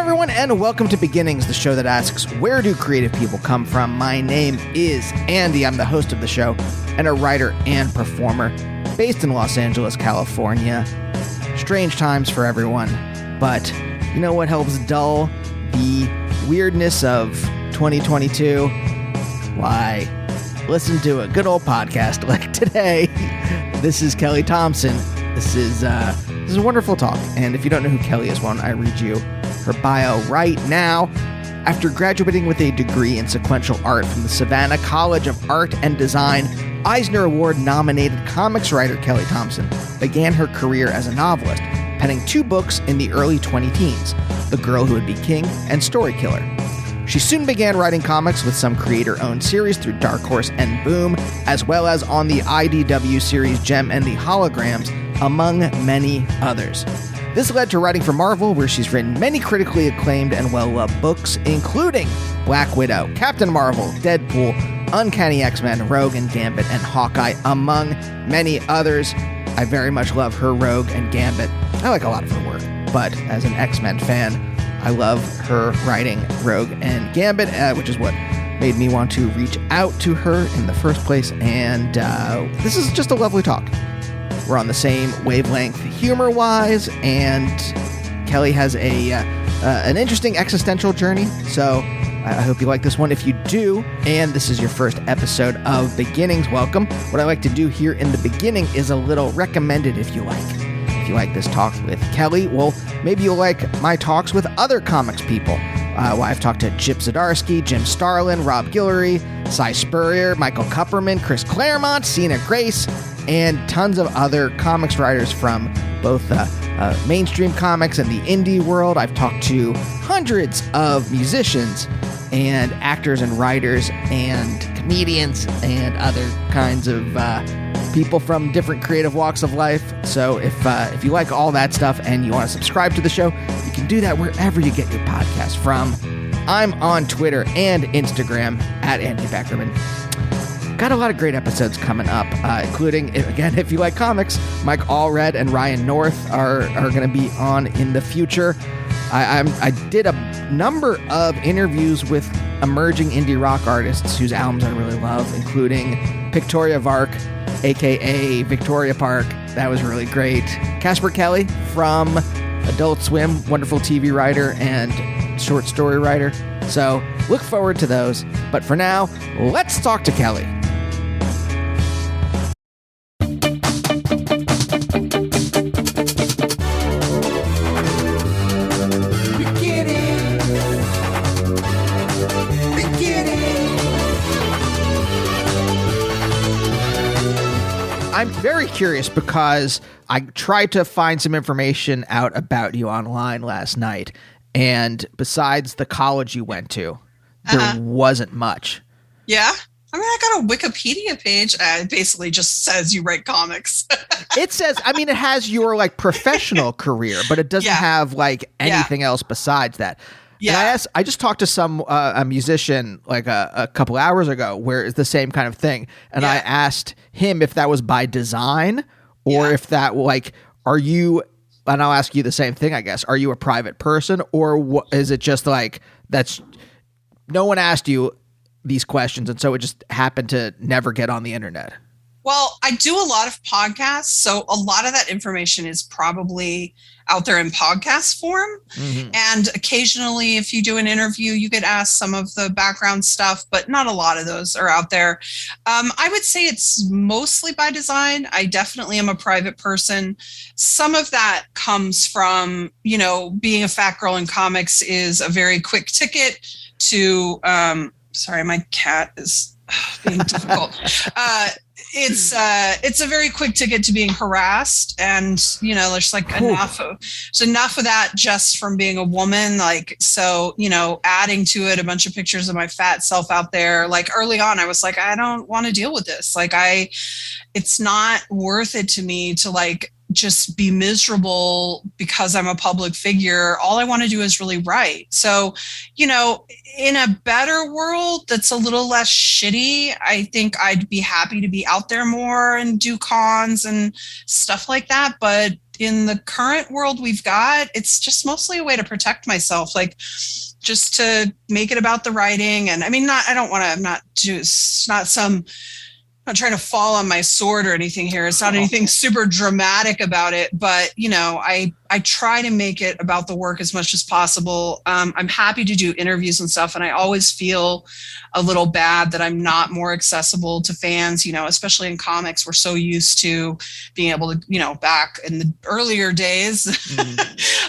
everyone, and welcome to Beginnings, the show that asks, where do creative people come from? My name is Andy. I'm the host of the show and a writer and performer based in Los Angeles, California. Strange times for everyone, but you know what helps dull the weirdness of 2022? Why, listen to a good old podcast like today. This is Kelly Thompson. This is a wonderful talk, and if you don't know who Kelly is, why don't I read you her bio right now. After graduating with a degree in sequential art from the Savannah College of Art and Design, Eisner Award-nominated comics writer Kelly Thompson began her career as a novelist, penning 2 books in the early 20-teens, The Girl Who Would Be King and Story Killer. She soon began writing comics with some creator-owned series through Dark Horse and Boom, as well as on the IDW series Gem and the Holograms, among many others. This led to writing for Marvel, where she's written many critically acclaimed and well-loved books, including Black Widow, Captain Marvel, Deadpool, Uncanny X-Men, Rogue and Gambit, and Hawkeye, among many others. I very much love her Rogue and Gambit. I like a lot of her work, but as an X-Men fan, I love her writing Rogue and Gambit, which is what made me want to reach out to her in the first place, and this is just a lovely talk. We're on the same wavelength humor-wise, and Kelly has an interesting existential journey, so I hope you like this one. If you do, and this is your first episode of Beginnings, welcome. What I like to do here in the beginning is a little recommended if you like. If you like this talk with Kelly, well, maybe you'll like my talks with other comics people. I've talked to Chip Zdarsky, Jim Starlin, Rob Guillory, Cy Spurrier, Michael Kupperman, Chris Claremont, Sina Grace, and tons of other comics writers from both mainstream comics and the indie world. I've talked to hundreds of musicians and actors and writers and comedians and other kinds of people from different creative walks of life. So if you like all that stuff and you want to subscribe to the show, you can do that wherever you get your podcast from. I'm on Twitter and Instagram at Andy Beckerman. Got a lot of great episodes coming up, including, again, if you like comics, Mike Allred and Ryan North are going to be on in the future. I did a number of interviews with emerging indie rock artists whose albums I really love, including Victoria Vark, a.k.a. Victoria Park. That was really great. Casper Kelly from Adult Swim, wonderful TV writer and short story writer. So look forward to those. But for now, let's talk to Kelly. I'm very curious because I tried to find some information out about you online last night, and besides the college you went to, there wasn't much. Yeah? I mean, I got a Wikipedia page. It basically just says you write comics. It says, I mean, it has your like professional career, but it doesn't have like anything else besides that. Yeah. And I just talked to some a musician like a couple hours ago where it's the same kind of thing. And I asked him if that was by design or if that like, are you, and I'll ask you the same thing, I guess. Are you a private person or is it just like that's no one asked you these questions and so it just happened to never get on the internet? Well, I do a lot of podcasts, so a lot of that information is probably out there in podcast form. Mm-hmm. And occasionally, if you do an interview, you get asked some of the background stuff, but not a lot of those are out there. I would say it's mostly by design. I definitely am a private person. Some of that comes from, being a fat girl in comics is a very quick ticket to, sorry, my cat is being difficult. It's a very quick ticket to being harassed, and there's like enough of that just from being a woman. Like, so adding to it a bunch of pictures of my fat self out there. Like early on, I was like, I don't want to deal with this. Like it's not worth it to me to like just be miserable because I'm a public figure. All I want to do is really write. So, in a better world that's a little less shitty, I think I'd be happy to be out there more and do cons and stuff like that. But in the current world we've got, it's just mostly a way to protect myself, like just to make it about the writing. And I mean, I'm not trying to fall on my sword or anything here. It's not anything super dramatic about it, but I try to make it about the work as much as possible. I'm happy to do interviews and stuff. And I always feel a little bad that I'm not more accessible to fans, especially in comics. We're so used to being able to, back in the earlier days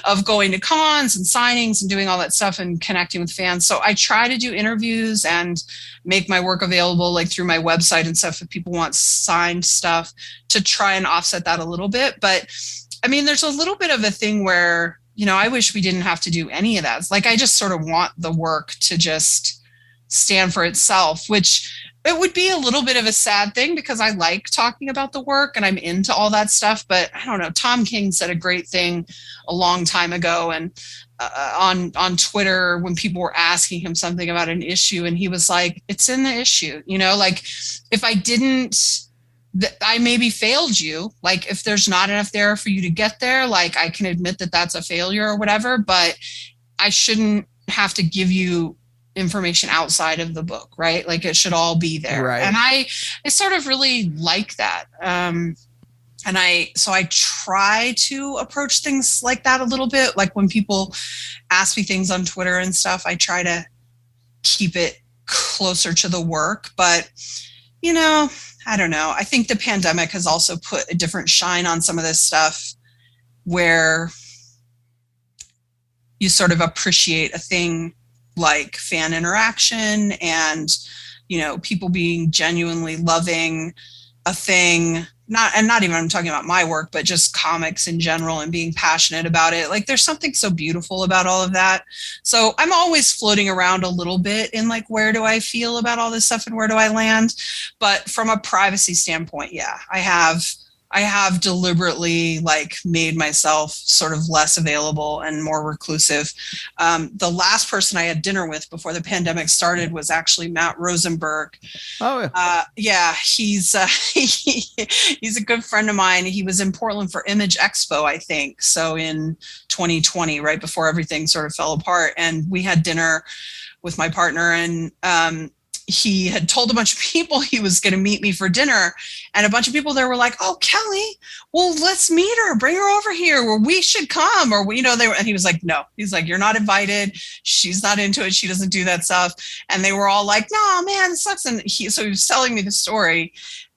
of going to cons and signings and doing all that stuff and connecting with fans. So I try to do interviews and make my work available like through my website and stuff if people want signed stuff, to try and offset that a little bit. But I mean, there's a little bit of a thing where, I wish we didn't have to do any of that. Like, I just sort of want the work to just stand for itself, which it would be a little bit of a sad thing because I like talking about the work and I'm into all that stuff. But I don't know, Tom King said a great thing a long time ago, and on Twitter when people were asking him something about an issue, and he was like, it's in the issue, like if I didn't, I maybe failed you. Like, if there's not enough there for you to get there, like I can admit that that's a failure or whatever, but I shouldn't have to give you information outside of the book, right? Like, it should all be there. Right. And I sort of really like that. So I try to approach things like that a little bit. Like when people ask me things on Twitter and stuff, I try to keep it closer to the work. But, I don't know. I think the pandemic has also put a different shine on some of this stuff where you sort of appreciate a thing like fan interaction and, people being genuinely loving a thing. Not even I'm talking about my work, but just comics in general and being passionate about it. Like, there's something so beautiful about all of that. So I'm always floating around a little bit in like, where do I feel about all this stuff and where do I land? But from a privacy standpoint, yeah, I have deliberately like made myself sort of less available and more reclusive. The last person I had dinner with before the pandemic started was actually Matt Rosenberg. Oh, yeah. He's a good friend of mine. He was in Portland for Image Expo, I think. So in 2020, right before everything sort of fell apart, and we had dinner with my partner, and he had told a bunch of people he was going to meet me for dinner, and a bunch of people there were like, "Oh, Kelly, well, let's meet her, bring her over here, or we should come," or and he was like, "No," he's like, "You're not invited. She's not into it. She doesn't do that stuff." And they were all like, "No, man, it sucks." And so he was telling me the story,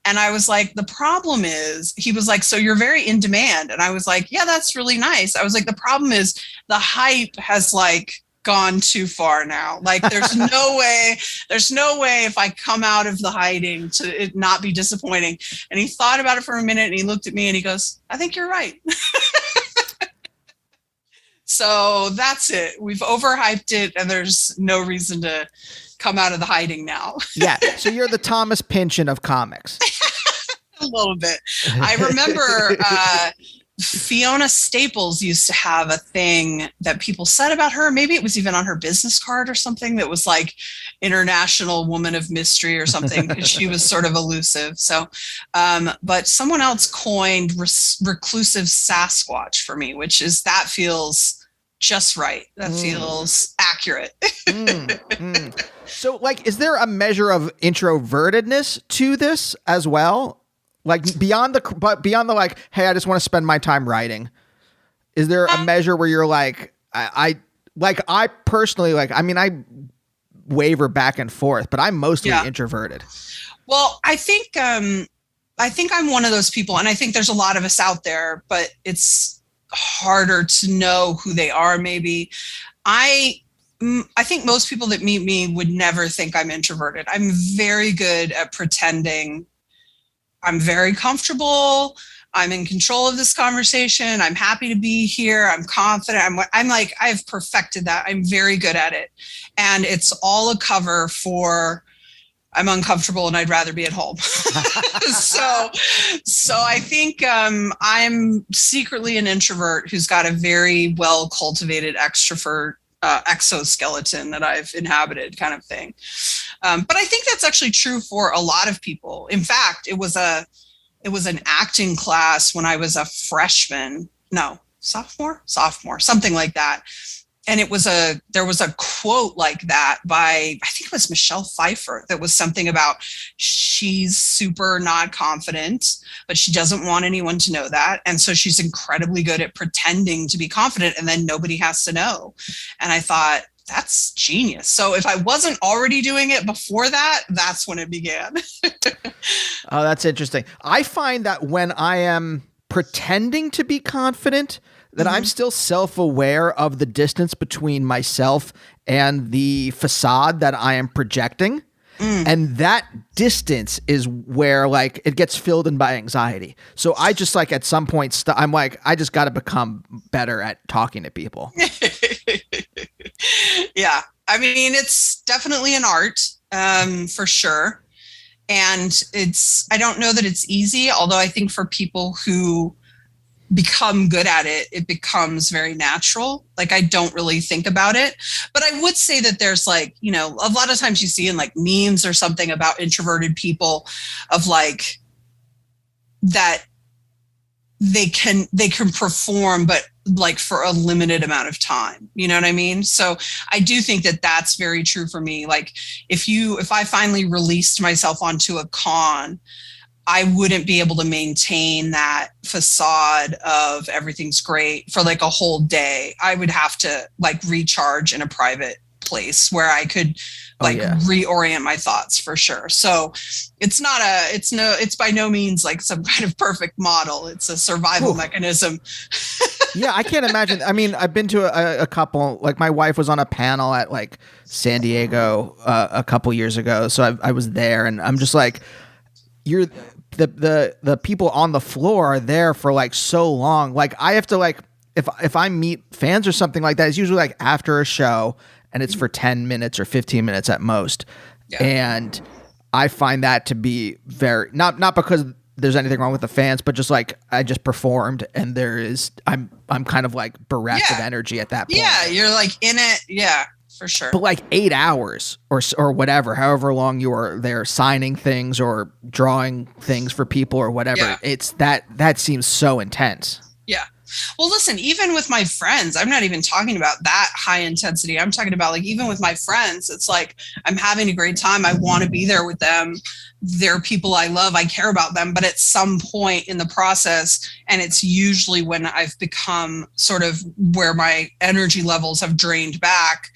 and I was like, "The problem is," he was like, "So you're very in demand," and I was like, "Yeah, that's really nice." I was like, "The problem is the hype has like gone too far now. Like, there's no way if I come out of the hiding to it not be disappointing." And he thought about it for a minute, and he looked at me and he goes, "I think you're right." So that's it. We've overhyped it, and there's no reason to come out of the hiding now. Yeah. So you're the Thomas Pynchon of comics. A little bit. I remember Fiona Staples used to have a thing that people said about her. Maybe it was even on her business card or something, that was like International Woman of Mystery or something, because she was sort of elusive. So, but someone else coined reclusive Sasquatch for me, that feels just right. That feels accurate. So, like, is there a measure of introvertedness to this as well? Like, beyond the like, hey, I just want to spend my time writing. Is there a measure where you're like, I personally, like, I mean, I waver back and forth, but I'm mostly introverted. Well, I think I'm one of those people, and I think there's a lot of us out there, but it's harder to know who they are. Maybe I think most people that meet me would never think I'm introverted. I'm very good at pretending I'm very comfortable. I'm in control of this conversation. I'm happy to be here. I'm confident. I'm like, I've perfected that. I'm very good at it. And it's all a cover for I'm uncomfortable and I'd rather be at home. So I think I'm secretly an introvert who's got a very well cultivated extrovert exoskeleton that I've inhabited, kind of thing. But I think that's actually true for a lot of people. In fact, it was an acting class when I was a freshman no, sophomore, something like that. And there was a quote like that by, I think it was Michelle Pfeiffer, that was something about she's super not confident, but she doesn't want anyone to know that. And so she's incredibly good at pretending to be confident, and then nobody has to know. And I thought, that's genius. So if I wasn't already doing it before that, that's when it began. Oh, that's interesting. I find that when I am pretending to be confident, that I'm still self-aware of the distance between myself and the facade that I am projecting. And that distance is where like it gets filled in by anxiety. So I just like at some point, I'm like, I just got to become better at talking to people. Yeah. I mean, it's definitely an art, for sure. And I don't know that it's easy, although I think for people who become good at it, it becomes very natural. Like I don't really think about it, but I would say that there's like, you know, a lot of times you see in like memes or something about introverted people of like that they can perform, but like for a limited amount of time, you know what I mean? So I do think that that's very true for me. Like if I finally released myself onto a con, I wouldn't be able to maintain that facade of everything's great for like a whole day. I would have to like recharge in a private place where I could like reorient my thoughts for sure. So it's by no means like some kind of perfect model. It's a survival mechanism. Yeah, I can't imagine. I mean, I've been to a couple, like my wife was on a panel at like San Diego a couple years ago. So I was there and I'm just like, the people on the floor are there for like so long. Like I have to like, if I meet fans or something like that, it's usually like after a show and it's for 10 minutes or 15 minutes at most. Yeah. And I find that to be very, not because there's anything wrong with the fans, but just like I just performed and I'm kind of like bereft of energy at that point. Yeah. You're like in it. Yeah. For sure. But like 8 hours or whatever, however long you are there signing things or drawing things for people or whatever, it's that seems so intense. Yeah. Well, listen, even with my friends, I'm not even talking about that high intensity. I'm talking about like, even with my friends, it's like, I'm having a great time. I want to be there with them. They're people I love. I care about them. But at some point in the process, and it's usually when I've become sort of where my energy levels have drained back,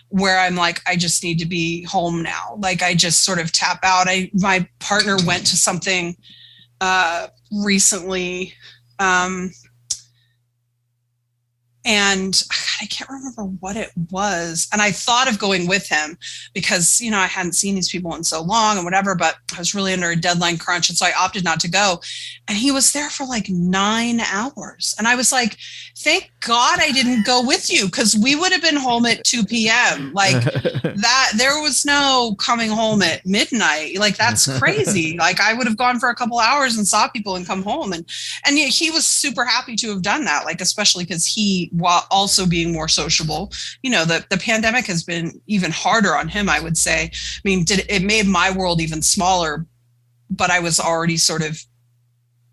where I'm like, I just need to be home now. Like I just sort of tap out. My partner went to something recently, and I can't remember what it was. And I thought of going with him because, you know, I hadn't seen these people in so long and whatever, but I was really under a deadline crunch. And so I opted not to go. And he was there for like 9 hours. And I was like, thank God I didn't go with you, because we would have been home at 2 p.m. Like that, there was no coming home at midnight. Like that's crazy. Like I would have gone for a couple hours and saw people and come home. And yeah, he was super happy to have done that. Like, especially because he, while also being more sociable, you know, the pandemic has been even harder on him, I would say. I mean, it made my world even smaller, but I was already sort of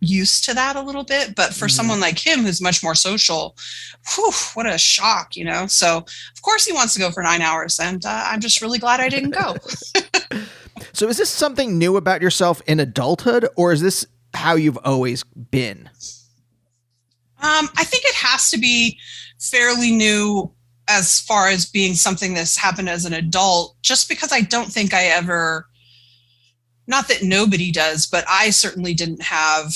used to that a little bit. But for someone like him who's much more social, what a shock, you know. So of course he wants to go for 9 hours, and I'm just really glad I didn't go. So is this something new about yourself in adulthood, or is this how you've always been? I think it has to be fairly new as far as being something that's happened as an adult, just because I don't think I ever, not that nobody does, but I certainly didn't have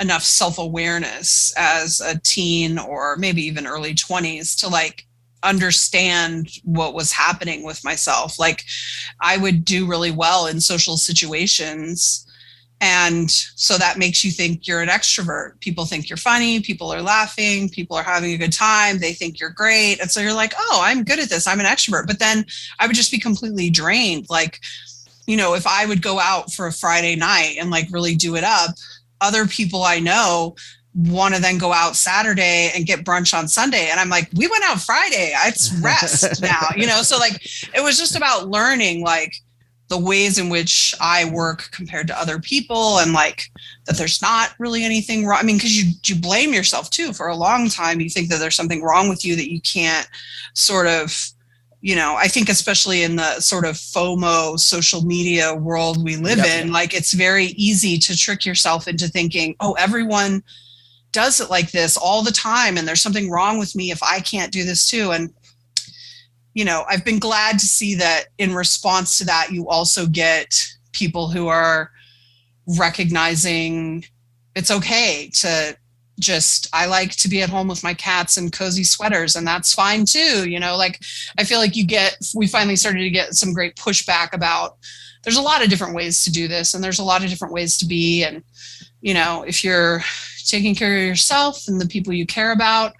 enough self-awareness as a teen or maybe even early 20s to like understand what was happening with myself. Like I would do really well in social situations, and so that makes you think you're an extrovert. People think you're funny. People are laughing. People are having a good time. They think you're great. And so you're like, oh, I'm good at this. I'm an extrovert. But then I would just be completely drained. Like, you know, if I would go out for a Friday night and like really do it up, other people I know want to then go out Saturday and get brunch on Sunday. And I'm like, we went out Friday. It's rest now, you know? So like, it was just about learning, like, the ways in which I work compared to other people, and like that there's not really anything wrong. I mean, because you blame yourself too for a long time. You think that there's something wrong with you that you can't sort of, I think especially in the sort of FOMO social media world we live in, like it's very easy to trick yourself into thinking, oh, everyone does it like this all the time, and there's something wrong with me if I can't do this too. And I've been glad to see that in response to that, you also get people who are recognizing it's okay to I like to be at home with my cats in cozy sweaters, and that's fine too. Like I feel like we finally started to get some great pushback about there's a lot of different ways to do this, and there's a lot of different ways to be. And, if you're taking care of yourself and the people you care about,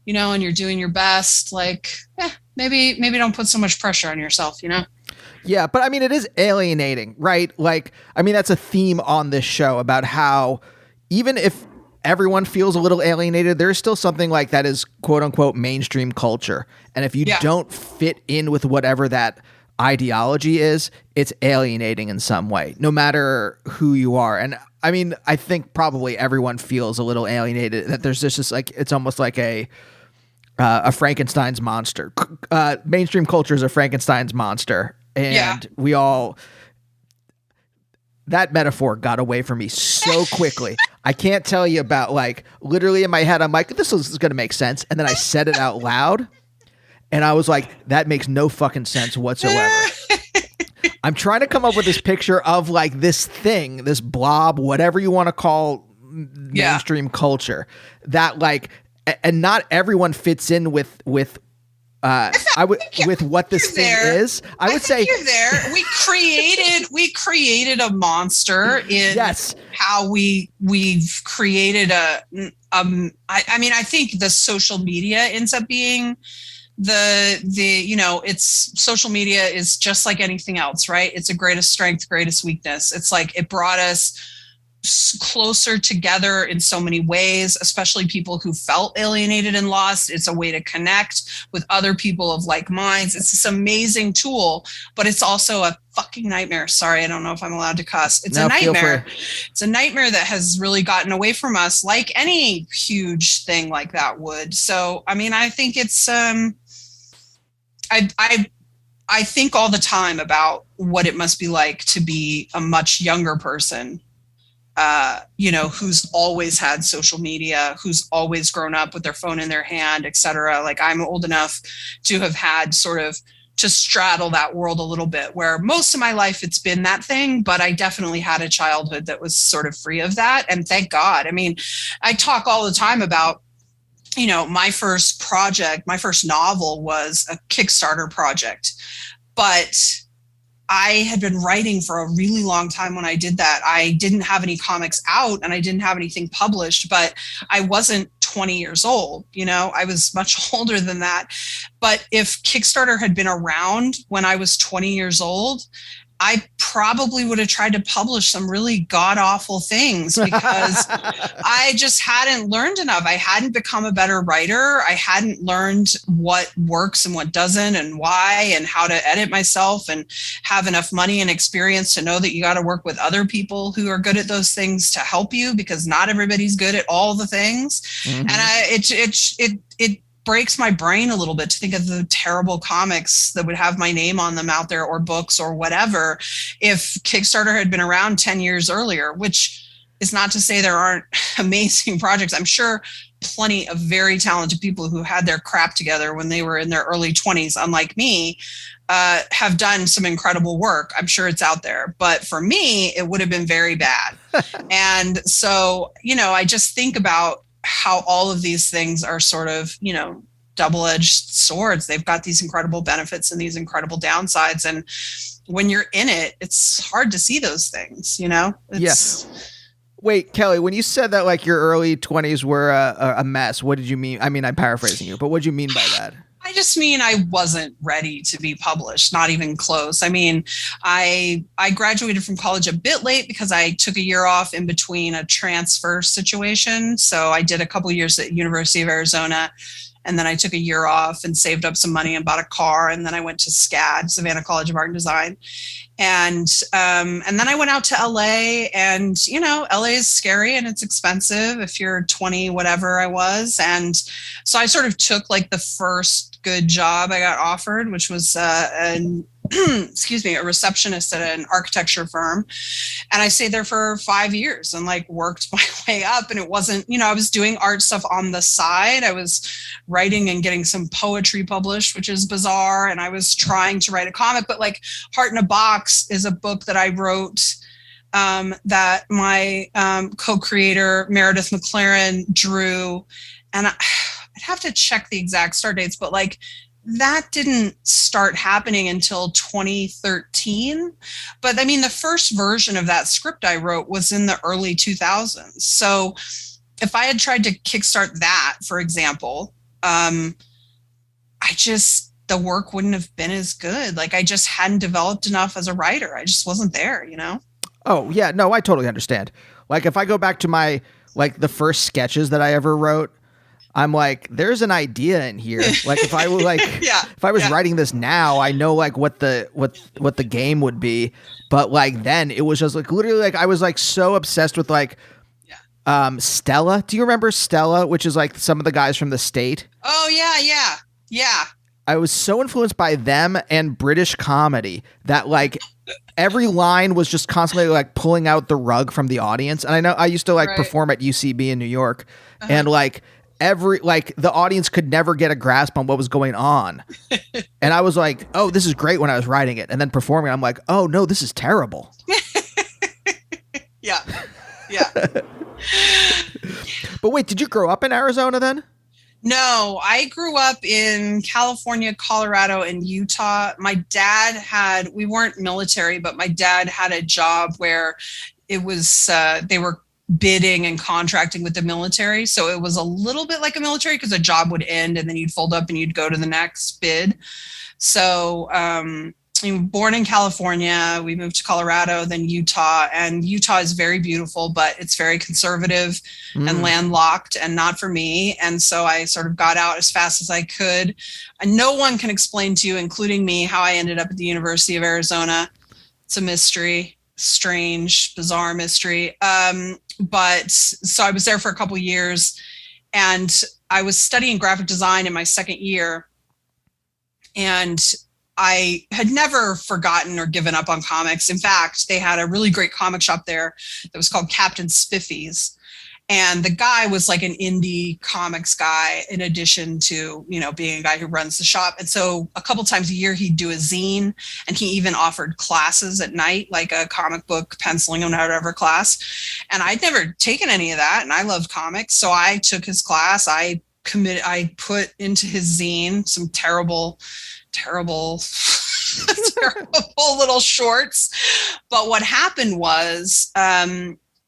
and you're doing your best, like, maybe don't put so much pressure on yourself, Yeah, but I mean, it is alienating, right? Like, I mean, that's a theme on this show about how even if everyone feels a little alienated, there's still something like that is quote unquote mainstream culture. And if you don't fit in with whatever that ideology is, it's alienating in some way, no matter who you are. And I mean, I think probably everyone feels a little alienated, that there's just like, it's almost like a Frankenstein's monster. Mainstream culture is a Frankenstein's monster. And we all, that metaphor got away from me so quickly. I can't tell you about, like, literally in my head, I'm like, this is going to make sense. And then I said it out loud and I was like, that makes no fucking sense whatsoever. I'm trying to come up with this picture of like this thing, this blob, whatever you want to call mainstream culture, that like, and not everyone fits in with what this thing is. I would say you're there. We created a monster in how we've created I mean, I think the social media ends up being it's social media is just like anything else, right? It's a greatest strength, greatest weakness. It's like it brought us closer together in so many ways, especially people who felt alienated and lost. It's a way to connect with other people of like minds. It's this amazing tool, but it's also a fucking nightmare. Sorry, I don't know if I'm allowed to cuss. It's a nightmare. It's a nightmare that has really gotten away from us, like any huge thing like that would. So, I mean, I think it's I think all the time about what it must be like to be a much younger person, who's always had social media, who's always grown up with their phone in their hand, et cetera. Like I'm old enough to have had sort of to straddle that world a little bit, where most of my life it's been that thing, but I definitely had a childhood that was sort of free of that. And thank God. I mean, I talk all the time about, my first project, my first novel was a Kickstarter project, but I had been writing for a really long time when I did that. I didn't have any comics out and I didn't have anything published, but I wasn't 20 years old. I was much older than that. But if Kickstarter had been around when I was 20 years old, I probably would have tried to publish some really god-awful things because I just hadn't learned enough. I hadn't become a better writer. I hadn't learned what works and what doesn't and why and how to edit myself and have enough money and experience to know that you got to work with other people who are good at those things to help you, because not everybody's good at all the things. Mm-hmm. And it breaks my brain a little bit to think of the terrible comics that would have my name on them out there, or books or whatever, if Kickstarter had been around 10 years earlier, which is not to say there aren't amazing projects. I'm sure plenty of very talented people who had their crap together when they were in their early 20s, unlike me, have done some incredible work. I'm sure it's out there. But for me, it would have been very bad. And so, I just think about how all of these things are sort of, double-edged swords. They've got these incredible benefits and these incredible downsides. And when you're in it, it's hard to see those things, Yes. Wait, Kelly, when you said that like your early 20s were a mess, what did you mean? I mean, I'm paraphrasing you, but what do you mean by that? I just mean I wasn't ready to be published, not even close. I mean, I graduated from college a bit late because I took a year off in between a transfer situation. So I did a couple of years at University of Arizona And then I took a year off and saved up some money and bought a car. And then I went to SCAD, Savannah College of Art and Design. And then I went out to LA, and, LA is scary and it's expensive if you're 20, whatever I was. And so I sort of took like the first good job I got offered, which was a receptionist at an architecture firm. And I stayed there for 5 years and like worked my way up. And it wasn't, I was doing art stuff on the side. I was writing and getting some poetry published, which is bizarre. And I was trying to write a comic, but like Heart in a Box is a book that I wrote that my co-creator Meredith McLaren drew. And I'd have to check the exact start dates, but like that didn't start happening until 2013. But I mean, the first version of that script I wrote was in the early 2000s. So if I had tried to kickstart that, for example, the work wouldn't have been as good. Like I just hadn't developed enough as a writer. I just wasn't there, Oh yeah, no, I totally understand. Like if I go back to my, like the first sketches that I ever wrote, I'm like, there's an idea in here. Like if I was like, if I was writing this now, I know like what the game would be. But like then it was just like literally like I was like so obsessed with like Stella. Do you remember Stella? Which is like some of the guys from The State. Oh yeah. I was so influenced by them and British comedy that like every line was just constantly like pulling out the rug from the audience. And I know I used to like perform at UCB in New York, and like the audience could never get a grasp on what was going on. And I was like, oh, this is great when I was writing it. And then performing, I'm like, oh no, this is terrible. Yeah. But wait, did you grow up in Arizona then? No, I grew up in California, Colorado, and Utah. My dad we weren't military, but my dad had a job where it was, they were bidding and contracting with the military. So it was a little bit like a military because a job would end and then you'd fold up and you'd go to the next bid. So we were born in California, we moved to Colorado, then Utah, and Utah is very beautiful, but it's very conservative and landlocked and not for me. And so I sort of got out as fast as I could. And no one can explain to you, including me, how I ended up at the University of Arizona. It's a mystery. Strange, bizarre mystery. But so I was there for a couple of years, and I was studying graphic design in my second year, and I had never forgotten or given up on comics. In fact, they had a really great comic shop there that was called Captain Spiffy's. And the guy was like an indie comics guy in addition to, being a guy who runs the shop. And so a couple times a year he'd do a zine, and he even offered classes at night, like a comic book penciling or whatever class. And I'd never taken any of that, and I loved comics. So I took his class. I put into his zine some terrible little shorts. But what happened was,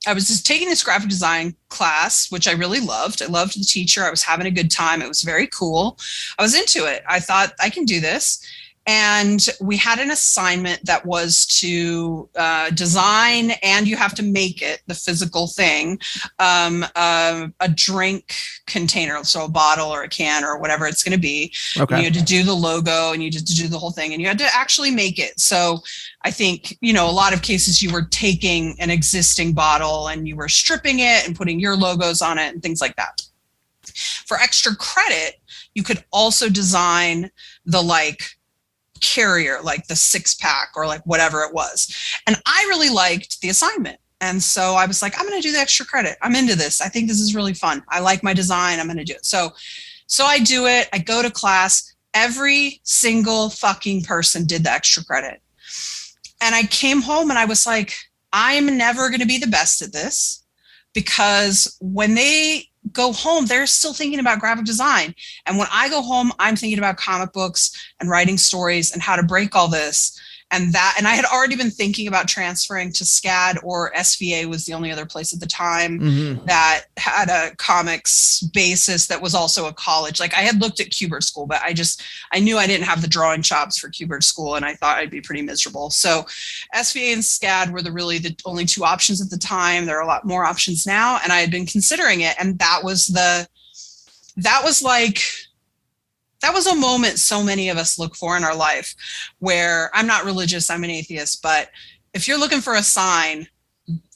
I was just taking this graphic design class, which I really loved. I loved the teacher. I was having a good time. It was very cool. I was into it. I thought I can do this. And we had an assignment that was to design, and you have to make it, the physical thing, a drink container, so a bottle or a can or whatever it's going to be. Okay. And you had to do the logo, and you had to do the whole thing, and you had to actually make it. So I think, a lot of cases you were taking an existing bottle and you were stripping it and putting your logos on it and things like that. For extra credit, you could also design the carrier, like the 6-pack or like whatever it was. And I really liked the assignment. And so I was like, I'm going to do the extra credit. I'm into this. I think this is really fun. I like my design. I'm going to do it. So I do it. I go to class. Every single fucking person did the extra credit. And I came home and I was like, I'm never going to be the best at this, because when they go home, they're still thinking about graphic design. And when I go home, I'm thinking about comic books and writing stories and how to break all this. And I had already been thinking about transferring to SCAD, or SVA was the only other place at the time that had a comics basis that was also a college. Like I had looked at Kubert School, but I knew I didn't have the drawing chops for Kubert School, and I thought I'd be pretty miserable. So SVA and SCAD were the only two options at the time. There are a lot more options now, and I had been considering it. And that was like was a moment so many of us look for in our life, where I'm not religious, I'm an atheist, but if you're looking for a sign,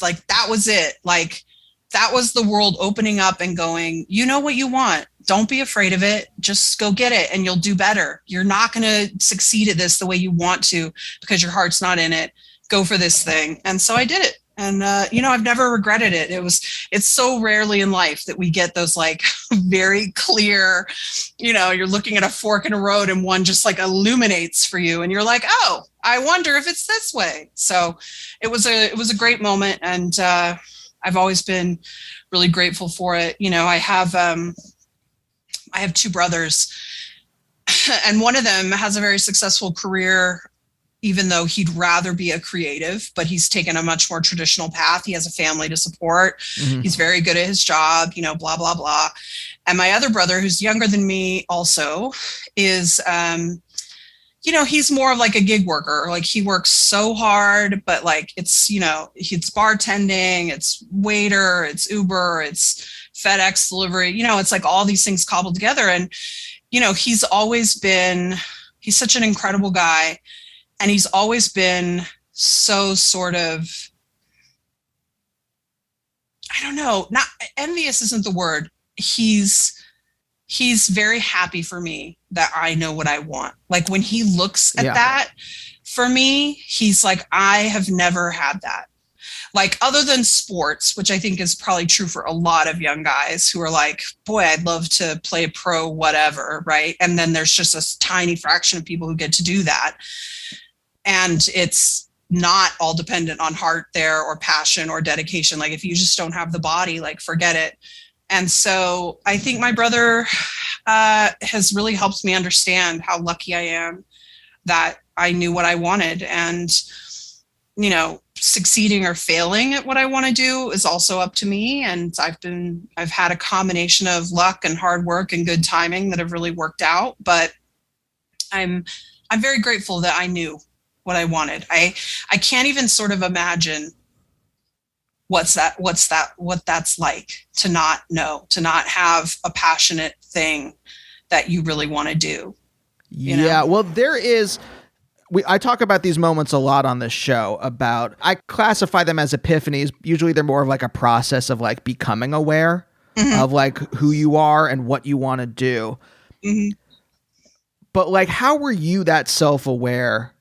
like that was it. Like that was the world opening up and going, you know what you want. Don't be afraid of it. Just go get it and you'll do better. You're not going to succeed at this the way you want to because your heart's not in it. Go for this thing. And so I did it. And, I've never regretted it. It's so rarely in life that we get those like very clear, you're looking at a fork in a road and one just like illuminates for you. And you're like, oh, I wonder if it's this way. So it was a great moment. And I've always been really grateful for it. I have two brothers and one of them has a very successful career, even though he'd rather be a creative, but he's taken a much more traditional path. He has a family to support. Mm-hmm. He's very good at his job, blah, blah, blah. And my other brother, who's younger than me also, is, he's more of like a gig worker. Like he works so hard, but like it's, it's bartending, it's waiter, it's Uber, it's FedEx delivery, it's like all these things cobbled together. And, he's such an incredible guy. And he's always been so sort of, I don't know, not envious isn't the word. He's very happy for me that I know what I want. Like when he looks at that for me, he's like, I have never had that. Like other than sports, which I think is probably true for a lot of young guys who are like, boy, I'd love to play pro, whatever, right? And then there's just a tiny fraction of people who get to do that. And it's not all dependent on heart there or passion or dedication. Like if you just don't have the body, like forget it. And so I think my brother has really helped me understand how lucky I am that I knew what I wanted. And, succeeding or failing at what I want to do is also up to me. And I've had a combination of luck and hard work and good timing that have really worked out. But I'm very grateful that I knew what I wanted. I can't even sort of imagine what that's like to not know, to not have a passionate thing that you really want to do. Yeah. Well, I talk about these moments a lot on this show I classify them as epiphanies. Usually they're more of like a process of like becoming aware mm-hmm. of like who you are and what you want to do. Mm-hmm. But like, how were you that self-aware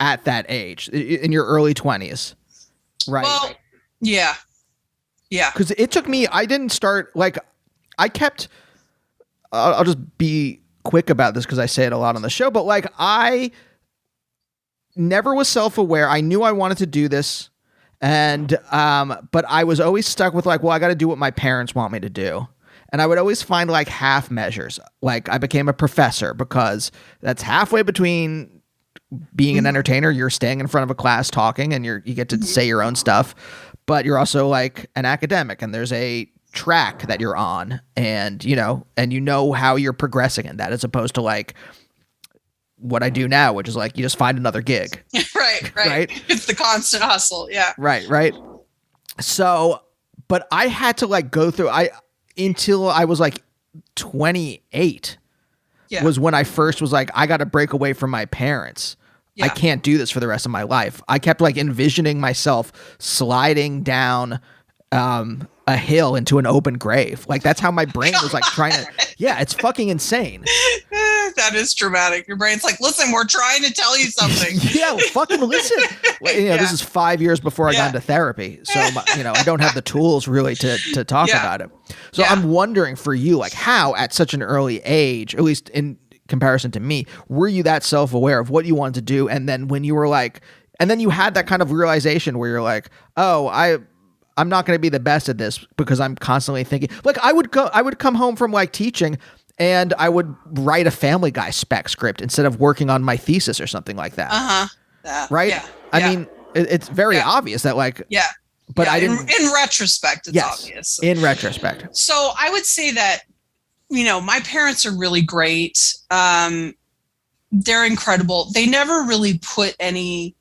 at that age in your early 20s? Right. Well, yeah. Yeah. Cause it took me, I didn't start like I'll just be quick about this cause I say it a lot on the show, but like I never was self-aware. I knew I wanted to do this and, but I was always stuck with like, well, I got to do what my parents want me to do. And I would always find like half measures. Like I became a professor because that's halfway between being an entertainer. You're staying in front of a class talking and you get to say your own stuff, but you're also like an academic and there's a track that you're on and how you're progressing in that as opposed to like what I do now, which is like, you just find another gig. Right. It's the constant hustle. Yeah. Right. So, but I had to like go through, until I was like 28 was when I first was like, I got to break away from my parents. Yeah. I can't do this for the rest of my life. I kept like envisioning myself sliding down a hill into an open grave. Like that's how my brain was like trying to, it's fucking insane. That is dramatic. Your brain's like, listen, we're trying to tell you something. Fucking listen. This is 5 years before I got into therapy. So, I don't have the tools really to talk about it. So I'm wondering for you, like how at such an early age, at least in comparison to me, were you that self-aware of what you wanted to do? And then when you were like, and then you had that kind of realization where you're like, oh, I'm not going to be the best at this because I'm constantly thinking like I would come home from like teaching and I would write a Family Guy spec script instead of working on my thesis or something like that. Right. Yeah. I mean, it's very obvious that like, but I didn't, in retrospect, it's obvious. In retrospect. So I would say that, my parents are really great. They're incredible. They never really put any,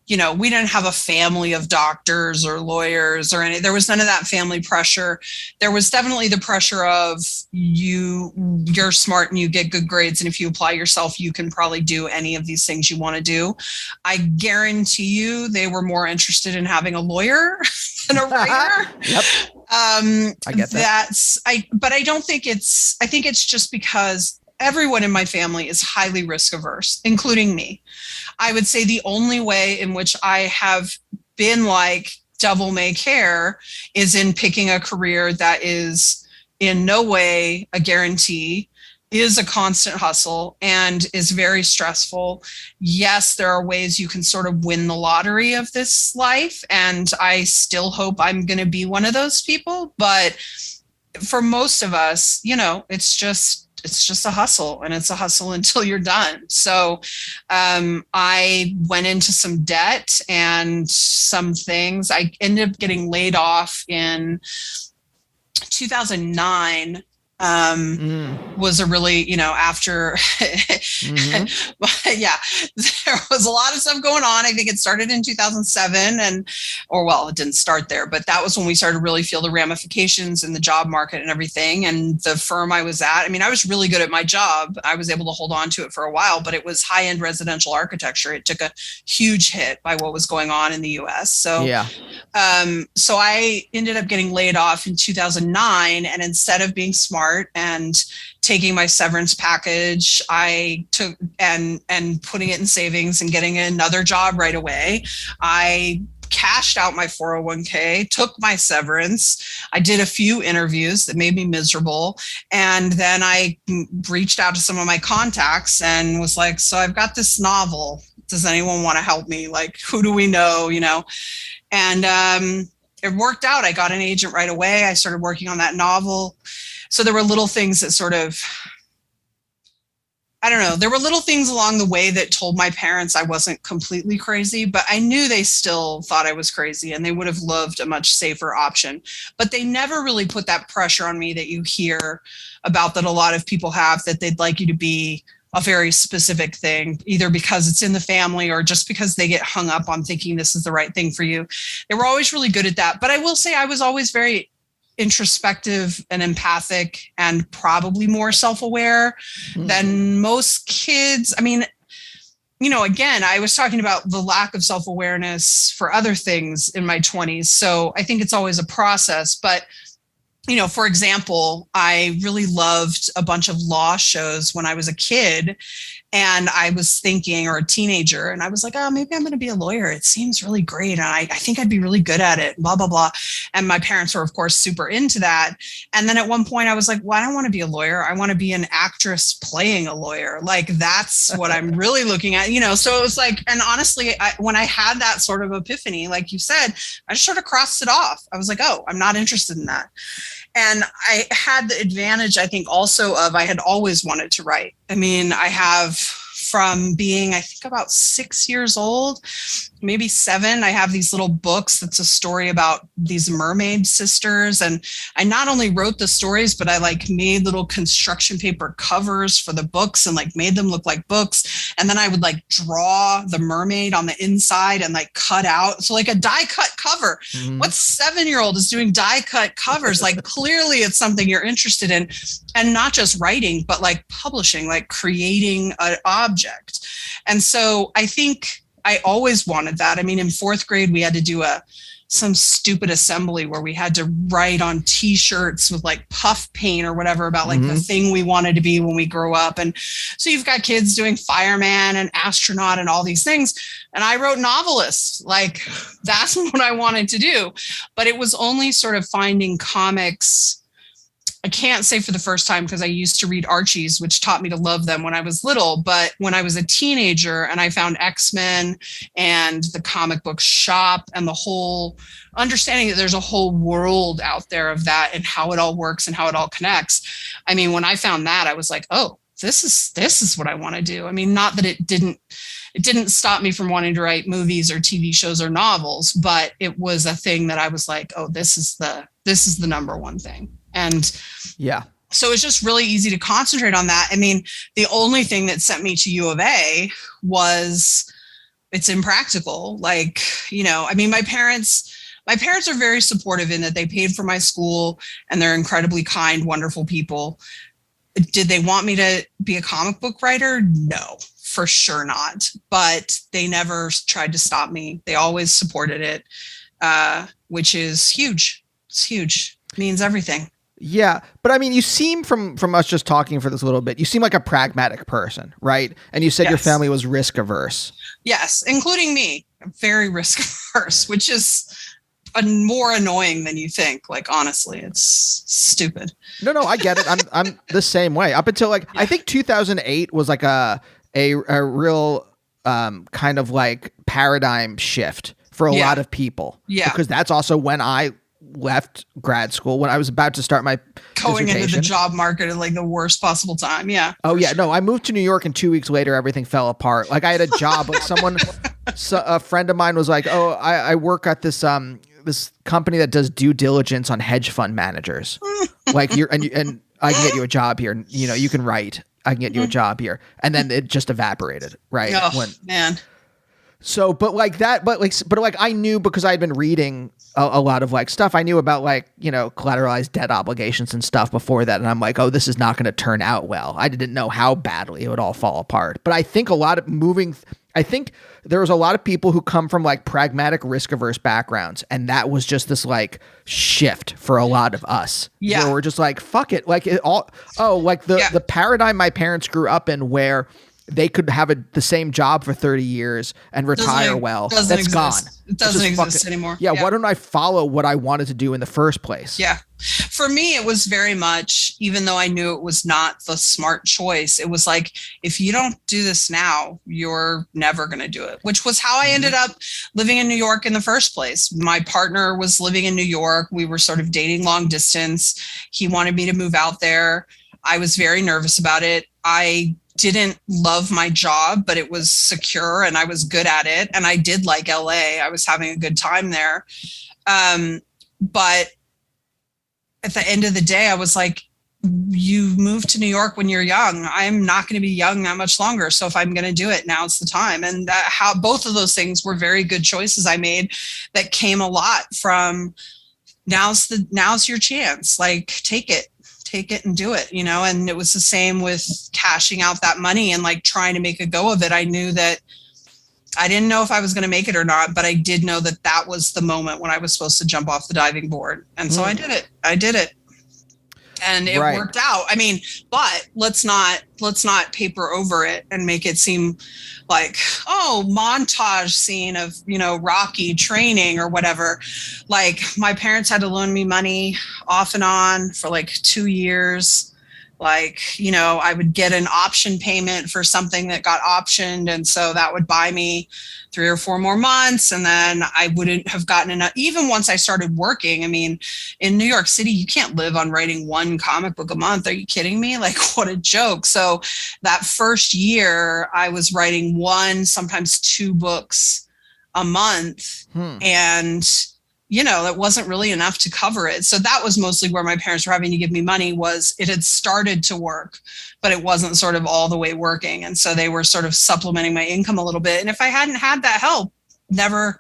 we didn't have a family of doctors or lawyers or any, there was none of that family pressure. There was definitely the pressure of you're smart and you get good grades. And if you apply yourself, you can probably do any of these things you want to do. I guarantee you they were more interested in having a lawyer than a writer. Yep. I get that. But I don't think I think it's just because everyone in my family is highly risk averse, including me. I would say the only way in which I have been like devil may care is in picking a career that is in no way a guarantee, is a constant hustle, and is very stressful. Yes, there are ways you can sort of win the lottery of this life, and I still hope I'm going to be one of those people. But for most of us, it's just a hustle, and it's a hustle until you're done. So I went into some debt and some things. I ended up getting laid off in 2009. Was a really, after, but yeah, there was a lot of stuff going on. I think it started in 2007 it didn't start there, but that was when we started to really feel the ramifications in the job market and everything. And the firm I was at, I was really good at my job. I was able to hold on to it for a while, but it was high-end residential architecture. It took a huge hit by what was going on in the US. So, yeah. So I ended up getting laid off in 2009, and instead of being smart and taking my severance package, I took and putting it in savings and getting another job right away. I cashed out my 401k, took my severance. I did a few interviews that made me miserable. And then I reached out to some of my contacts and was like, so I've got this novel. Does anyone want to help me? Like, who do we know? And it worked out. I got an agent right away. I started working on that novel. So there were little things that sort of, there were little things along the way that told my parents I wasn't completely crazy, but I knew they still thought I was crazy, and they would have loved a much safer option. But they never really put that pressure on me that you hear about that a lot of people have, that they'd like you to be a very specific thing, either because it's in the family or just because they get hung up on thinking this is the right thing for you. They were always really good at that. But I will say I was always very introspective and empathic, and probably more self-aware than most kids. Again, I was talking about the lack of self-awareness for other things in my 20s. So I think it's always a process. But, for example, I really loved a bunch of law shows when I was a kid. And I was thinking, or a teenager, and I was like, oh, maybe I'm going to be a lawyer. It seems really great. And I think I'd be really good at it, blah, blah, blah. And my parents were, of course, super into that. And then at one point I was like, well, I don't want to be a lawyer. I want to be an actress playing a lawyer. Like, that's what I'm really looking at, So it was like, and honestly, when I had that sort of epiphany, like you said, I just sort of crossed it off. I was like, oh, I'm not interested in that. And I had the advantage, I think, also of I had always wanted to write. I have, from being, I think, about 6 years old, maybe 7, I have these little books that's a story about these mermaid sisters. And I not only wrote the stories, but I made little construction paper covers for the books and made them look like books. And then I would draw the mermaid on the inside and cut out. So a die cut cover. Mm-hmm. What 7-year-old is doing die cut covers? Clearly it's something you're interested in, and not just writing, but publishing, creating an object. And so I think I always wanted that. In 4th grade, we had to do some stupid assembly where we had to write on T-shirts with puff paint or whatever about the thing we wanted to be when we grow up. And so you've got kids doing fireman and astronaut and all these things. And I wrote novelist. That's what I wanted to do. But it was only sort of finding comics. I can't say for the first time, because I used to read Archies, which taught me to love them when I was little. But when I was a teenager and I found X-Men and the comic book shop and the whole understanding that there's a whole world out there of that and how it all works and how it all connects. When I found that, I was like, oh, this is what I want to do. Not that it didn't stop me from wanting to write movies or TV shows or novels, but it was a thing that I was like, oh, this is the number one thing. And yeah, so it's just really easy to concentrate on that. The only thing that sent me to U of A was it's impractical. Like, I mean, my parents are very supportive in that they paid for my school and they're incredibly kind, wonderful people. Did they want me to be a comic book writer? No, for sure not. But they never tried to stop me. They always supported it, which is huge. It's huge. It means everything. Yeah. But I mean, you seem from us just talking for this little bit, you seem like a pragmatic person, right? And you said your family was risk averse. Yes, including me. Very risk averse, which is more annoying than you think. Like, honestly, it's stupid. No, I get it. I'm the same way. Up until I think 2008 was like a real kind of like paradigm shift for a lot of people. Yeah. Because that's also when I left grad school, when I was about to start my going into the job market at like the worst possible time. Yeah. Oh yeah. No, I moved to New York and 2 weeks later, everything fell apart. Like I had a job, like a friend of mine was like, oh, I work at this company that does due diligence on hedge fund managers. Like and I can get you a job here. You can write, I can get you a job here. And then it just evaporated. Right. Oh, man. So, but I knew, because I had been reading a lot of like stuff. I knew about collateralized debt obligations and stuff before that. And I'm like, oh, this is not going to turn out well. I didn't know how badly it would all fall apart. But I think I think there was a lot of people who come from like pragmatic risk averse backgrounds. And that was just this like shift for a lot of us. Yeah. Where we're just like, fuck it. Like the paradigm my parents grew up in, where they could have the same job for 30 years and retire that's gone. It doesn't exist anymore. Yeah, why don't I follow what I wanted to do in the first place? Yeah. For me, it was very much, even though I knew it was not the smart choice, it was like, if you don't do this now, you're never going to do it, which was how I ended up living in New York in the first place. My partner was living in New York. We were sort of dating long distance. He wanted me to move out there. I was very nervous about it. I didn't love my job, but it was secure and I was good at it. And I did like LA. I was having a good time there. But at the end of the day, I was like, you move to New York when you're young. I'm not going to be young that much longer. So if I'm going to do it, now's the time. And both of those things were very good choices I made that came a lot from now's your chance. Like, take it and do it, and it was the same with cashing out that money and like trying to make a go of it. I knew that I didn't know if I was going to make it or not, but I did know that that was the moment when I was supposed to jump off the diving board. And so I did it. And it worked out. I mean, but let's not paper over it and make it seem like, oh, montage scene of, Rocky training or whatever. Like, my parents had to loan me money off and on for like 2 years. Like, I would get an option payment for something that got optioned. And so that would buy me 3 or 4 more months. And then I wouldn't have gotten enough. Even once I started working, I mean, in New York City, you can't live on writing 1 comic book a month. Are you kidding me? Like, what a joke. So that first year I was writing 1, sometimes 2 books a month. And that wasn't really enough to cover it. So that was mostly where my parents were having to give me money, was it had started to work, but it wasn't sort of all the way working. And so they were sort of supplementing my income a little bit. And if I hadn't had that help, I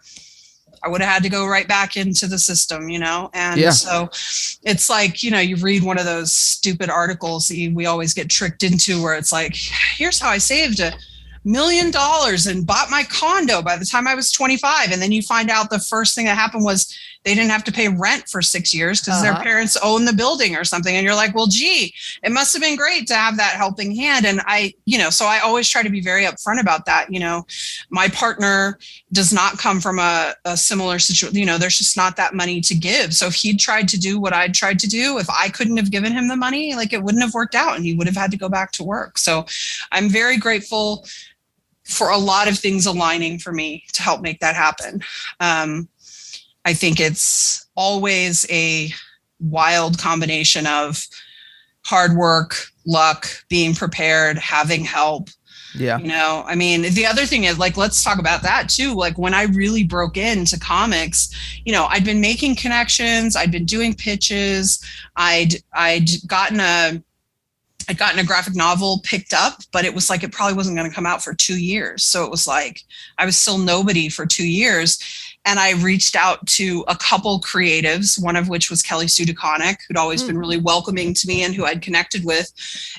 would have had to go right back into the system, And so it's like, you read one of those stupid articles we always get tricked into, where it's like, here's how I saved $1 million and bought my condo by the time I was 25. And then you find out the first thing that happened was they didn't have to pay rent for 6 years because their parents own the building or something. And you're like, well, gee, it must have been great to have that helping hand. And so I always try to be very upfront about that. My partner does not come from a similar situation. There's just not that money to give. So if he'd tried to do what I'd tried to do, if I couldn't have given him the money, like, it wouldn't have worked out and he would have had to go back to work. So I'm very grateful for a lot of things aligning for me to help make that happen. I think it's always a wild combination of hard work, luck, being prepared, having help. Yeah. I mean, the other thing is, like, let's talk about that too. Like, when I really broke into comics, I'd been making connections. I'd been doing pitches. I'd gotten I'd gotten a graphic novel picked up, but it was like it probably wasn't going to come out for 2 years. So it was like I was still nobody for 2 years. And I reached out to a couple creatives, one of which was Kelly Sue DeConnick, who'd always been really welcoming to me and who I'd connected with.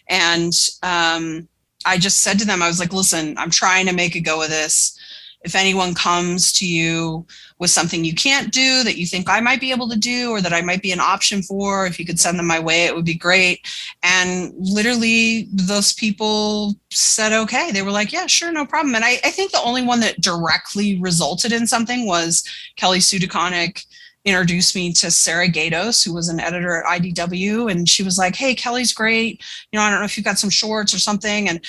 And I just said to them, I was like, listen, I'm trying to make a go of this. If anyone comes to you with something you can't do that you think I might be able to do, or that I might be an option for, if you could send them my way, it would be great. And literally those people said, okay. They were like, yeah, sure, no problem. And I think the only one that directly resulted in something was Kelly Sue DeConnick introduced me to Sarah Gatos, who was an editor at IDW. And she was like, hey, Kelly's great. I don't know if you've got some shorts or something. And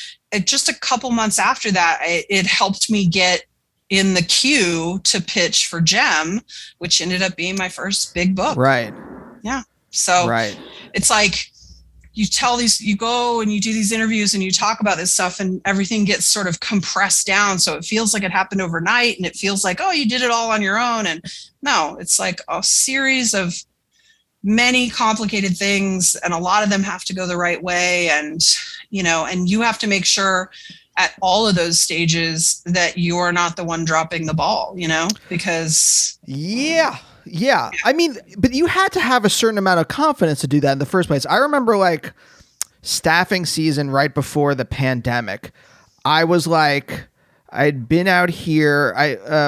just a couple months after that, it helped me get in the queue to pitch for Gem, which ended up being my first big book. Right. Yeah. So right. It's like you go and you do these interviews and you talk about this stuff and everything gets sort of compressed down. So it feels like it happened overnight and it feels like, oh, you did it all on your own. And no, it's like a series of many complicated things, and a lot of them have to go the right way. And, and you have to make sure at all of those stages that you're not the one dropping the ball, because. Yeah. I mean, but you had to have a certain amount of confidence to do that in the first place. I remember like staffing season right before the pandemic. I was like, I'd been out here.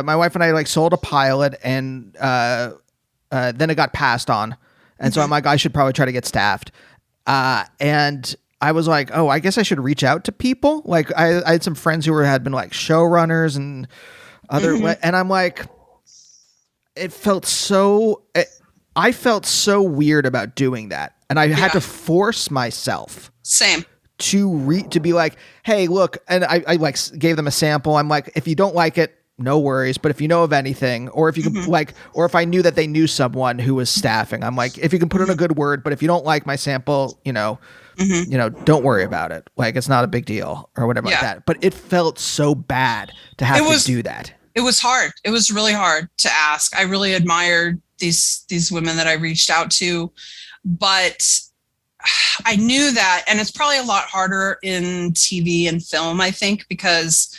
My wife and I like sold a pilot, and then it got passed on. And so I'm like, I should probably try to get staffed. And I was like, oh, I guess I should reach out to people. Like I had some friends who had been like showrunners and other, and I'm like, I felt so weird about doing that. And I had to force myself. Same. To be like, hey, look, and I like gave them a sample. I'm like, if you don't like it, no worries. But if you know of anything, or if you can or if I knew that they knew someone who was staffing, I'm like, if you can put in a good word, but if you don't like my sample, don't worry about it. Like, it's not a big deal or whatever like that. But it felt so bad to have to do that. It was hard. It was really hard to ask. I really admired these women that I reached out to, but I knew that, and it's probably a lot harder in TV and film, I think, because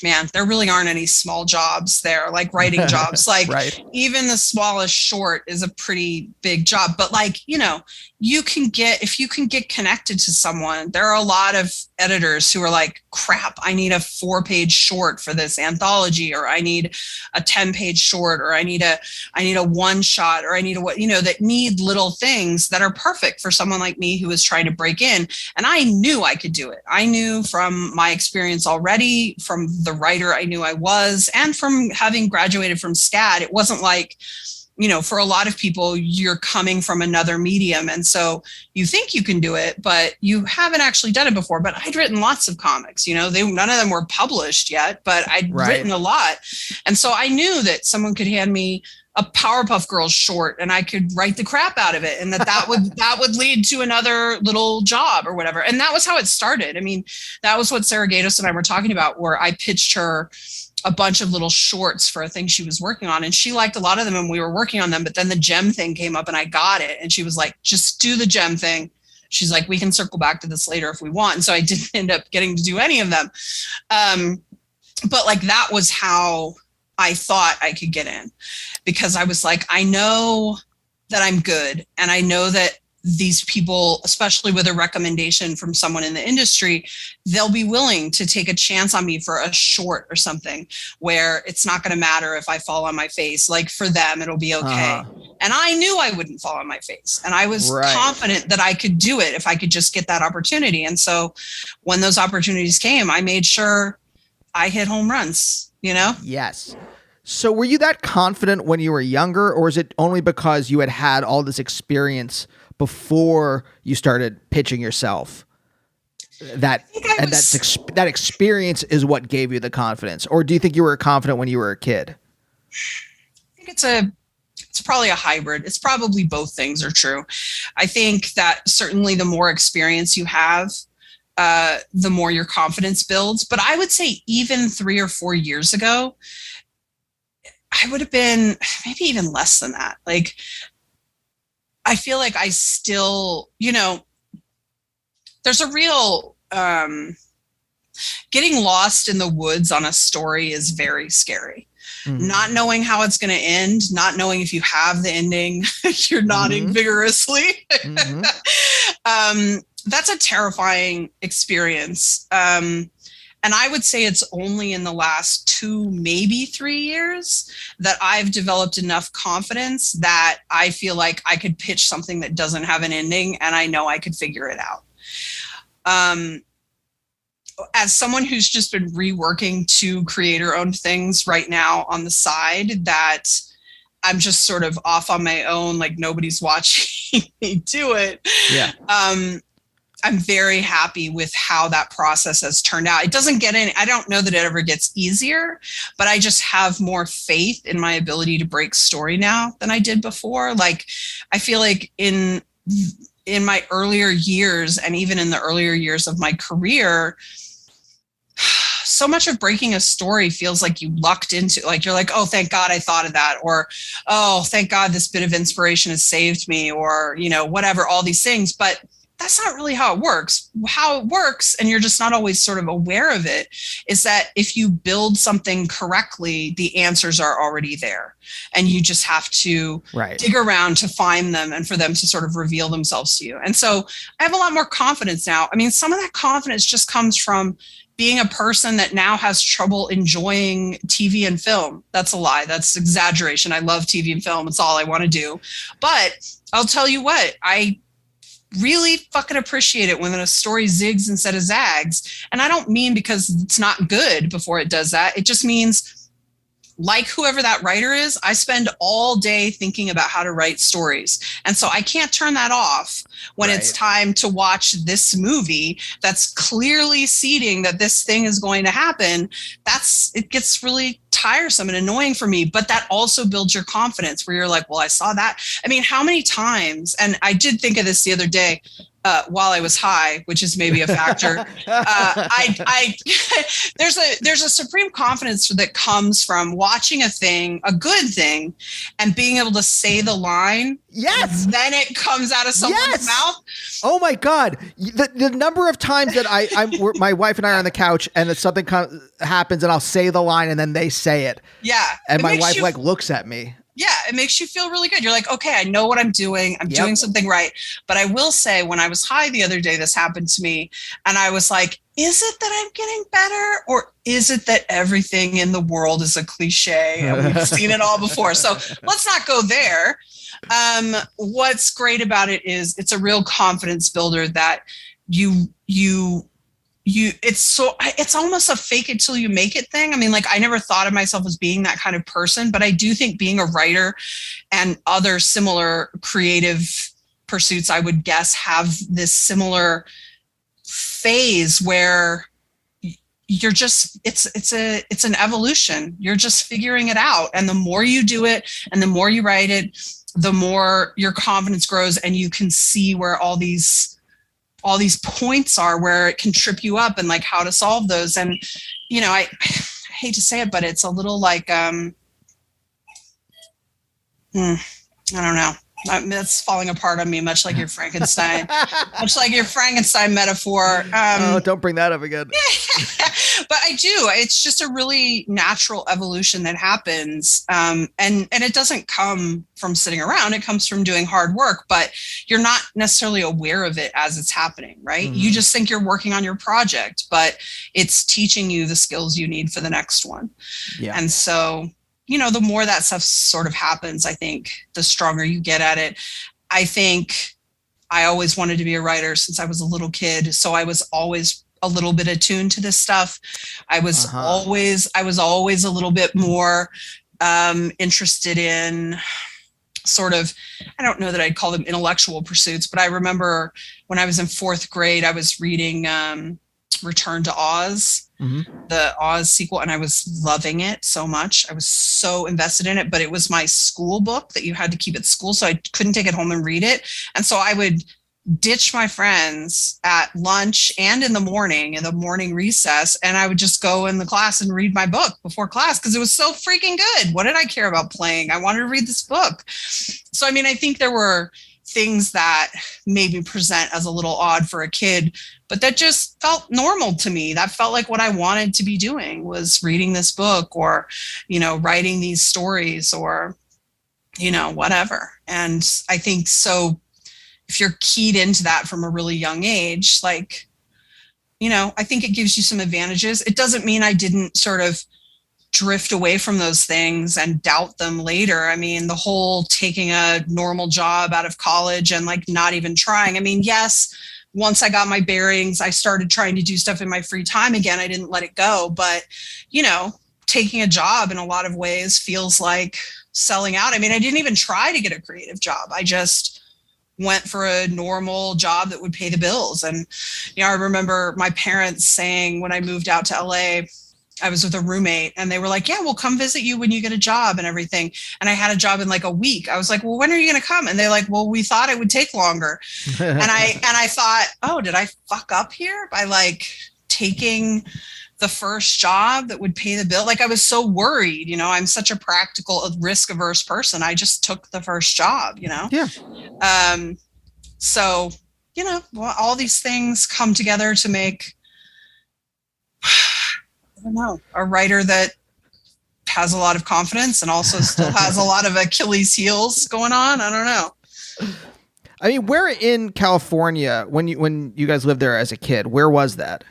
man, there really aren't any small jobs there, like writing jobs. Like right. Even the smallest short is a pretty big job. But like, if you can get connected to someone, there are a lot of editors who are like, crap, I need a 4-page short for this anthology, or I need a 10-page short, or I need a one shot, or I need that need little things that are perfect for someone like me who is trying to break in. And I knew I could do it. I knew from my experience already, from the writer I knew I was, and from having graduated from SCAD, it wasn't like, for a lot of people, you're coming from another medium. And so you think you can do it, but you haven't actually done it before. But I'd written lots of comics, none of them were published yet, but I'd written a lot. And so I knew that someone could hand me a Powerpuff Girls short and I could write the crap out of it. And that would lead to another little job or whatever. And that was how it started. I mean, that was what Sarah Gatos and I were talking about, where I pitched her a bunch of little shorts for a thing she was working on. And she liked a lot of them and we were working on them. But then the Gem thing came up and I got it. And she was like, just do the Gem thing. She's like, we can circle back to this later if we want. And so I didn't end up getting to do any of them. But like, that was how I thought I could get in, because I was like, I know that I'm good. And I know that these people, especially with a recommendation from someone in the industry, they'll be willing to take a chance on me for a short or something where it's not going to matter if I fall on my face. Like, for them, it'll be okay. And I knew I wouldn't fall on my face. And I was confident that I could do it if I could just get that opportunity. And so when those opportunities came, I made sure I hit home runs, Yes. So were you that confident when you were younger, or is it only because you had all this experience before you started pitching yourself? That experience is what gave you the confidence, or do you think you were confident when you were a kid? I think it's probably a hybrid. It's probably both things are true. I think that certainly the more experience you have, the more your confidence builds. But I would say even 3 or 4 years ago, I would have been maybe even less than that. Like, I feel like I still, there's a real getting lost in the woods on a story is very scary. Mm-hmm. Not knowing how it's going to end, not knowing if you have the ending. You're nodding mm-hmm. vigorously. Mm-hmm. That's a terrifying experience. And I would say it's only in the last 2, maybe 3 years that I've developed enough confidence that I feel like I could pitch something that doesn't have an ending and I know I could figure it out. As someone who's just been reworking 2 creator-owned things right now on the side that I'm just sort of off on my own, like nobody's watching me do it. Yeah. I'm very happy with how that process has turned out. It doesn't get any, I don't know that it ever gets easier, but I just have more faith in my ability to break story now than I did before. Like, I feel like in my earlier years and even in the earlier years of my career, so much of breaking a story feels like you lucked into, like, you're like, oh, thank God I thought of that. Or, oh, thank God this bit of inspiration has saved me, or, you know, whatever, all these things. But that's not really how it works. How it works, and you're just not always sort of aware of it, is that if you build something correctly, the answers are already there. And you just have to dig around to find them and for them to sort of reveal themselves to you. And so I have a lot more confidence now. I mean, some of that confidence just comes from being a person that now has trouble enjoying TV and film. That's a lie. That's exaggeration. I love TV and film. It's all I want to do. But I'll tell you what, I really fucking appreciate it when a story zigs instead of zags. And I don't mean because it's not good before it does that. It just means, like whoever that writer is, I spend all day thinking about how to write stories. And so I can't turn that off when it's time to watch this movie that's clearly seeding that this thing is going to happen. It gets really tiresome and annoying for me, but that also builds your confidence where you're like, well, I saw that. I mean, how many times, and I did think of this the other day, while I was high, which is maybe a factor. There's a supreme confidence that comes from watching a good thing, and being able to say the line. Yes. Then it comes out of someone's mouth. Oh my God. The number of times that my wife and I are on the couch and something happens and I'll say the line and then they say it. Yeah. And my wife looks at me. Yeah, it makes you feel really good. You're like, okay, I know what I'm doing. I'm doing something right. But I will say, when I was high the other day, this happened to me. And I was like, is it that I'm getting better? Or is it that everything in the world is a cliche and we've seen it all before? So let's not go there. What's great about it is it's a real confidence builder that it's almost a fake it till you make it thing. I mean, like, I never thought of myself as being that kind of person, but I do think being a writer and other similar creative pursuits, I would guess, have this similar phase where you're just, it's an evolution. You're just figuring it out. And the more you do it and the more you write it, the more your confidence grows, and you can see where all these points are where it can trip you up and like how to solve those. And, you know, I hate to say it, but it's a little like, I don't know. It's falling apart on me, much like your Frankenstein, metaphor. Don't bring that up again. But I do. It's just a really natural evolution that happens. And it doesn't come from sitting around. It comes from doing hard work, but you're not necessarily aware of it as it's happening, right? Mm-hmm. You just think you're working on your project, but it's teaching you the skills you need for the next one. Yeah. And so, you know, the more that stuff sort of happens, I think the stronger you get at it. I think I always wanted to be a writer since I was a little kid. So I was always a little bit attuned to this stuff. I was always a little bit more interested in sort of, I don't know that I'd call them intellectual pursuits, but I remember when I was in 4th grade, I was reading Return to Oz, the Oz sequel, and I was loving it so much. I was so invested in it, but it was my school book that you had to keep at school, so I couldn't take it home and read it. And so I would ditch my friends at lunch and in the morning recess, and I would just go in the class and read my book before class because it was so freaking good. What did I care about playing? I wanted to read this book. So, I mean, I think there were things that maybe present as a little odd for a kid, but that just felt normal to me. That felt like what I wanted to be doing, was reading this book, or, writing these stories, or, whatever. And I think so if you're keyed into that from a really young age, like, I think it gives you some advantages. It doesn't mean I didn't sort of drift away from those things and doubt them later. I mean, the whole taking a normal job out of college and like not even trying. I mean, yes, once I got my bearings, I started trying to do stuff in my free time again. I didn't let it go. But, taking a job in a lot of ways feels like selling out. I mean, I didn't even try to get a creative job. I just went for a normal job that would pay the bills. And, I remember my parents saying when I moved out to LA, I was with a roommate, and they were like, yeah, we'll come visit you when you get a job and everything. And I had a job in like a week. I was like, well, when are you going to come? And they're like, well, we thought it would take longer. and I thought, oh, did I fuck up here by like taking the first job that would pay the bill? Like, I was so worried, I'm such a practical, risk averse person. I just took the first job, Yeah. So, well, all these things come together to make, I don't know, a writer that has a lot of confidence and also still has a lot of Achilles heels going on. I don't know. I mean, where in California, when you guys lived there as a kid, where was that?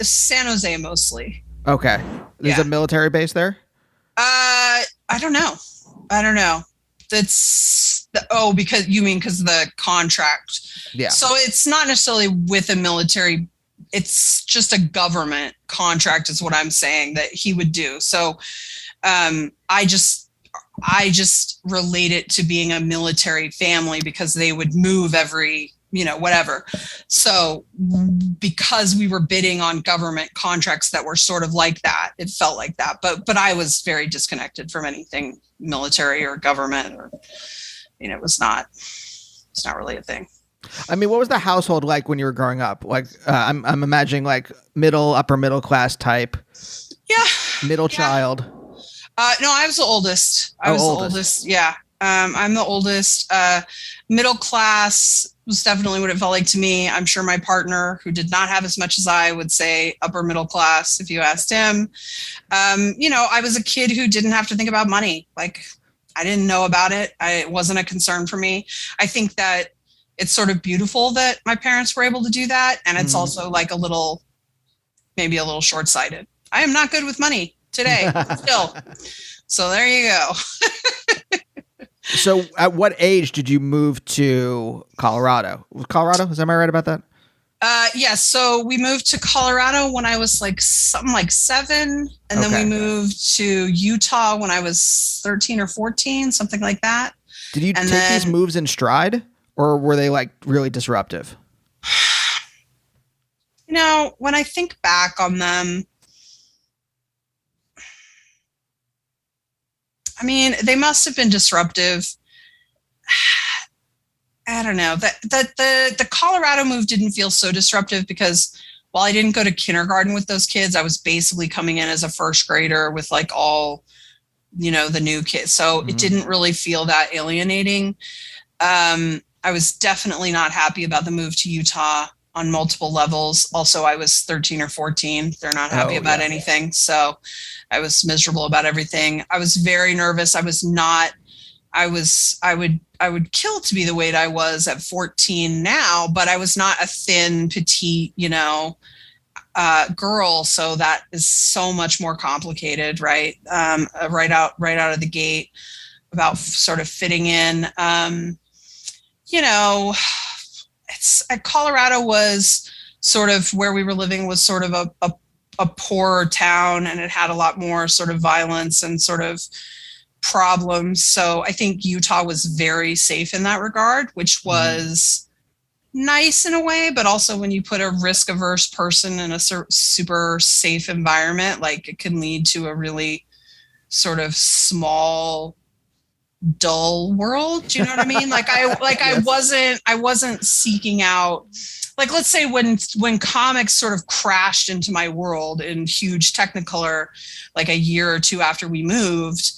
San Jose mostly. Okay. There's a military base there? I don't know. That's because of the contract. Yeah. So it's not necessarily with a military. It's just a government contract is what I'm saying that he would do. So I just relate it to being a military family because they would move every, whatever. So because we were bidding on government contracts that were sort of like that, it felt like that. But I was very disconnected from anything military or government, or, it's not really a thing. I mean, what was the household like when you were growing up? Like, I'm imagining like upper middle class type. Yeah. Middle child. No, I was the oldest. I was the oldest. Yeah. I'm the oldest. Middle class was definitely what it felt like to me. I'm sure my partner, who did not have as much as I, would say upper middle class if you asked him. I was a kid who didn't have to think about money. Like, I didn't know about it. It wasn't a concern for me. I think that it's sort of beautiful that my parents were able to do that. And it's also like maybe a little short-sighted. I am not good with money today still. So there you go. So at what age did you move to Colorado? Colorado? Am I right about that? Yes. So we moved to Colorado when I was like something like 7. And then we moved to Utah when I was 13 or 14, something like that. Did you take these moves in stride? Or were they like really disruptive? When I think back on them, I mean, they must have been disruptive. I don't know. The Colorado move didn't feel so disruptive because while I didn't go to kindergarten with those kids, I was basically coming in as a first grader with like all, the new kids. So it didn't really feel that alienating. I was definitely not happy about the move to Utah on multiple levels. Also, I was 13 or 14. They're not happy about anything. So I was miserable about everything. I was very nervous. I would kill to be the weight I was at 14 now, but I was not a thin, petite, girl. So that is so much more complicated, right? Right out of the gate about sort of fitting in. Colorado was sort of where we were living was sort of a poorer town, and it had a lot more sort of violence and sort of problems. So I think Utah was very safe in that regard, which was nice in a way, but also when you put a risk averse person in a super safe environment, like it can lead to a really sort of small, dull world. Do you know what I mean? Like yes. I wasn't seeking out, like, let's say when comics sort of crashed into my world in huge Technicolor, like a year or two after we moved,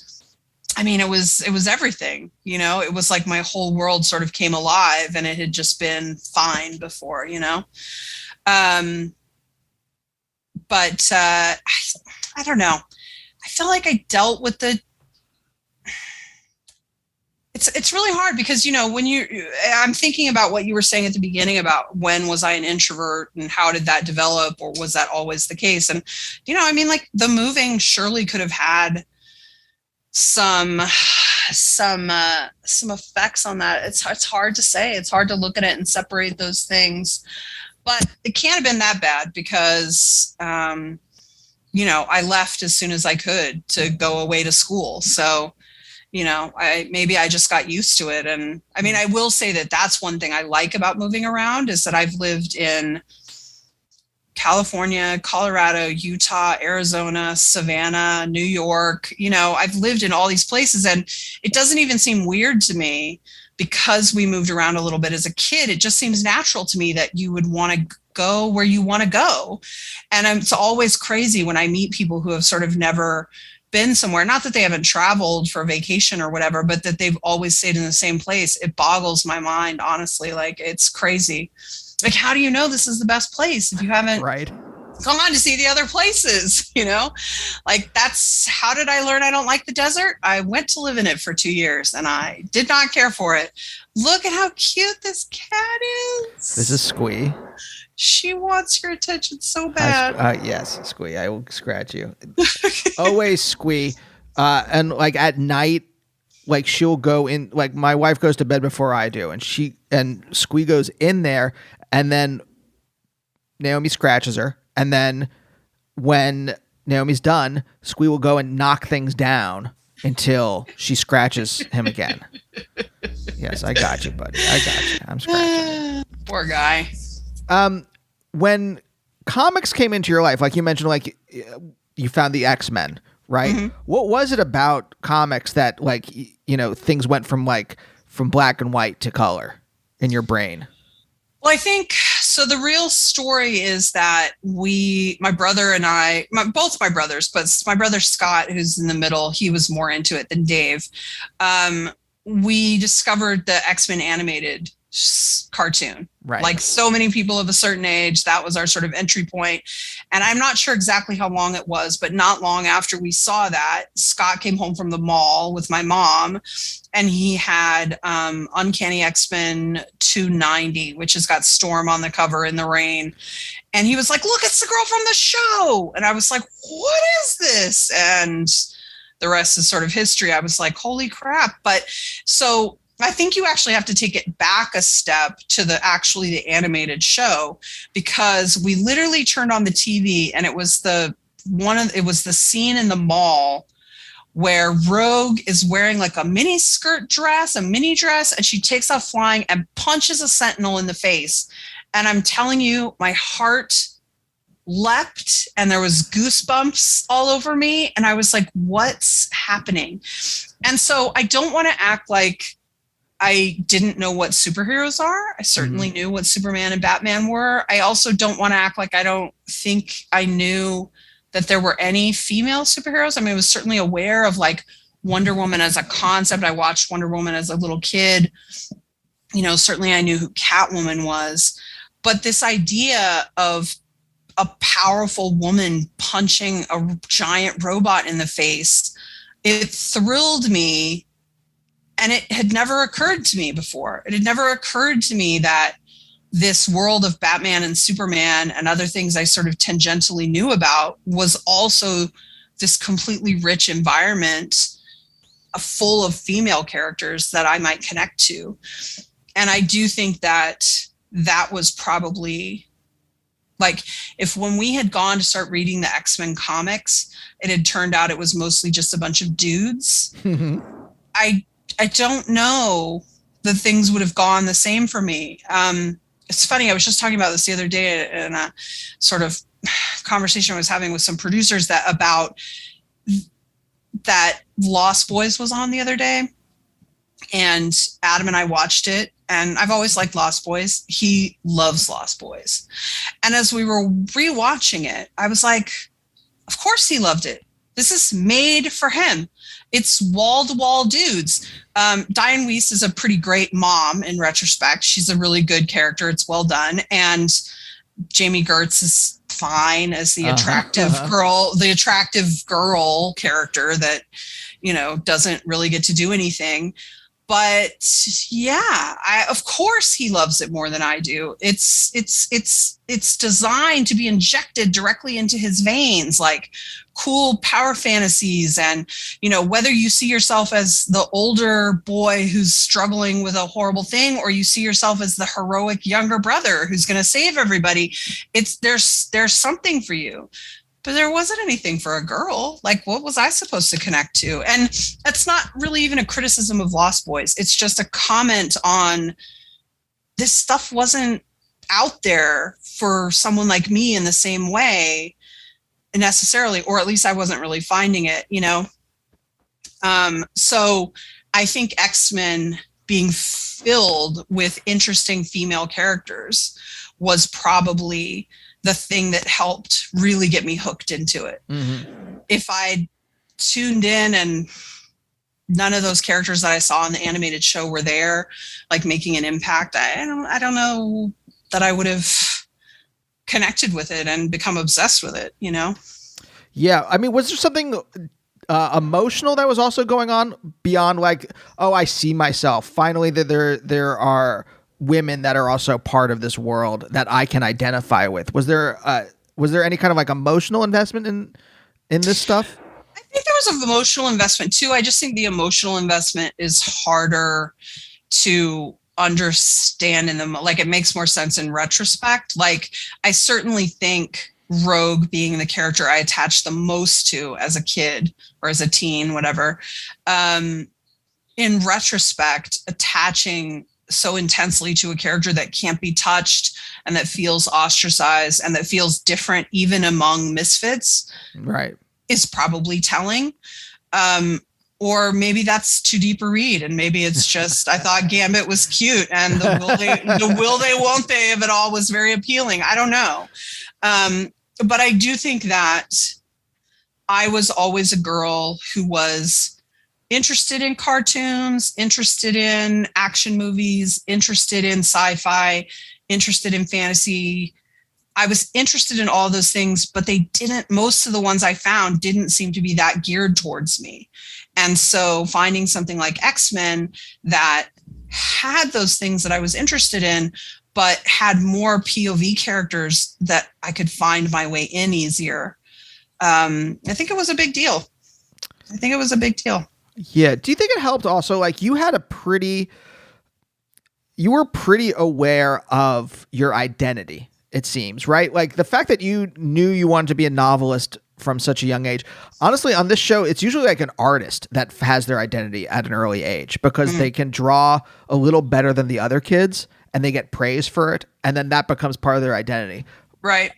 I mean, it was everything, you know. It was like my whole world sort of came alive, and it had just been fine before, you know. Um, but I don't know. I feel like I dealt with the. It's really hard because, you know, I'm thinking about what you were saying at the beginning about when was I an introvert and how did that develop, or was that always the case? And, you know, I mean, like the moving surely could have had some effects on that. It's hard to say. It's hard to look at it and separate those things, but it can't have been that bad because, you know, I left as soon as I could to go away to school. So, you know, I just got used to it. And I mean, I will say that that's one thing I like about moving around is that I've lived in California, Colorado, Utah, Arizona, Savannah, New York. You know, I've lived in all these places, and it doesn't even seem weird to me because we moved around a little bit as a kid. It just seems natural to me that you would want to go where you want to go. And it's always crazy when I meet people who have sort of never been somewhere, not that they haven't traveled for vacation or whatever, but that they've always stayed in the same place. It boggles my mind, honestly. Like, it's crazy. Like, how do you know this is the best place if you haven't gone to see the other places? You know, like, that's how did I learn I don't like the desert? I went to live in it for 2 years and I did not care for it. Look at how cute this cat is. This is Squee. She wants your attention so bad. Yes, Squee. I will scratch you. Always Squee. And like at night, like she'll go in, like my wife goes to bed before I do, and Squee goes in there, and then Naomi scratches her, and then when Naomi's done, Squee will go and knock things down until she scratches him again. Yes, I got you, buddy. I got you. I'm scratching you. Poor guy. When comics came into your life, like you mentioned, like you found the X-Men, right? Mm-hmm. What was it about comics that, like, you know, things went from black and white to color in your brain? Well, I think so. The real story is that my brother and I, both my brothers, but my brother Scott, who's in the middle, he was more into it than Dave. We discovered the X-Men animated cartoon. Right. Like so many people of a certain age, that was our sort of entry point. And I'm not sure exactly how long it was, but not long after we saw that, Scott came home from the mall with my mom, and he had Uncanny X-Men 290, which has got Storm on the cover in the rain. And he was like, look, it's the girl from the show. And I was like, what is this? And the rest is sort of history. I was like, holy crap. But so I think you actually have to take it back a step to the animated show, because we literally turned on the TV and it was the scene in the mall where Rogue is wearing like a mini dress, and she takes off flying and punches a Sentinel in the face. And I'm telling you, my heart leapt and there was goosebumps all over me. And I was like, what's happening? And so I don't want to act like I didn't know what superheroes are. I certainly knew what Superman and Batman were. I also don't want to act like I don't think I knew that there were any female superheroes. I mean, I was certainly aware of like Wonder Woman as a concept. I watched Wonder Woman as a little kid. You know, certainly I knew who Catwoman was. But this idea of a powerful woman punching a giant robot in the face, it thrilled me. And it had never occurred to me before. It had never occurred to me that this world of Batman and Superman and other things I sort of tangentially knew about was also this completely rich environment full of female characters that I might connect to. And I do think that that was probably like, if when we had gone to start reading the X-Men comics, it had turned out it was mostly just a bunch of dudes. I don't know that things would have gone the same for me. It's funny. I was just talking about this the other day in a sort of conversation I was having with some producers about that Lost Boys was on the other day, and Adam and I watched it, and I've always liked Lost Boys. He loves Lost Boys. And as we were rewatching it, I was like, of course he loved it. This is made for him. It's wall-to-wall dudes. Diane Weiss is a pretty great mom in retrospect. She's a really good character. It's well done. And Jamie Gertz is fine as the attractive girl character that, doesn't really get to do anything. But yeah, of course he loves it more than I do. It's designed to be injected directly into his veins, like cool power fantasies. And, whether you see yourself as the older boy who's struggling with a horrible thing, or you see yourself as the heroic younger brother who's going to save everybody, there's something for you. But there wasn't anything for a girl. Like, what was I supposed to connect to? And that's not really even a criticism of Lost Boys. It's just a comment on this stuff wasn't out there for someone like me in the same way necessarily, or at least I wasn't really finding it, So I think X-Men being filled with interesting female characters was probably the thing that helped really get me hooked into it. Mm-hmm. If I tuned in and none of those characters that I saw in the animated show were there, like making an impact, I don't know that I would have connected with it and become obsessed with it, Yeah. I mean, was there something emotional that was also going on beyond like, oh, I see myself finally that there are women that are also part of this world that I can identify with? Was there any kind of like emotional investment in this stuff? I think there was an emotional investment too. I just think the emotional investment is harder to understand like it makes more sense in retrospect. Like I certainly think Rogue being the character I attached the most to as a kid or as a teen, whatever, in retrospect, attaching so intensely to a character that can't be touched and that feels ostracized and that feels different even among misfits, right, is probably telling. Or maybe that's too deep a read, and maybe it's just I thought Gambit was cute and the will they won't they of it all was very appealing. I don't know, but I do think that I was always a girl who was interested in cartoons, interested in action movies, interested in sci-fi, interested in fantasy. I was interested in all those things, but most of the ones I found didn't seem to be that geared towards me. And so finding something like X-Men that had those things that I was interested in, but had more POV characters that I could find my way in easier. I think it was a big deal. Yeah. Do you think it helped also? Like you were pretty aware of your identity, it seems, right? Like the fact that you knew you wanted to be a novelist from such a young age. Honestly, on this show, it's usually like an artist that has their identity at an early age because they can draw a little better than the other kids and they get praise for it. And then that becomes part of their identity. Right.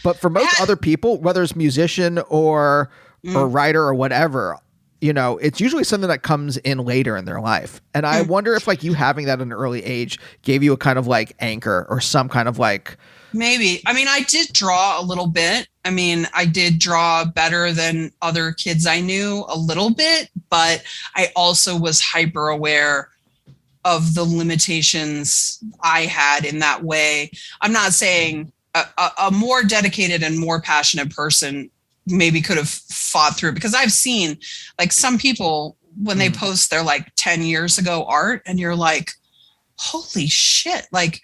But for most other people, whether it's musician or writer or whatever, it's usually something that comes in later in their life. And I wonder if like you having that at an early age gave you a kind of like anchor or some kind of like. Maybe. I mean, I did draw a little bit. I mean, I did draw better than other kids I knew a little bit, but I also was hyper aware of the limitations I had in that way. I'm not saying a more dedicated and more passionate person maybe could have fought through, because I've seen like some people when they post their like 10 years ago art and you're like, holy shit, like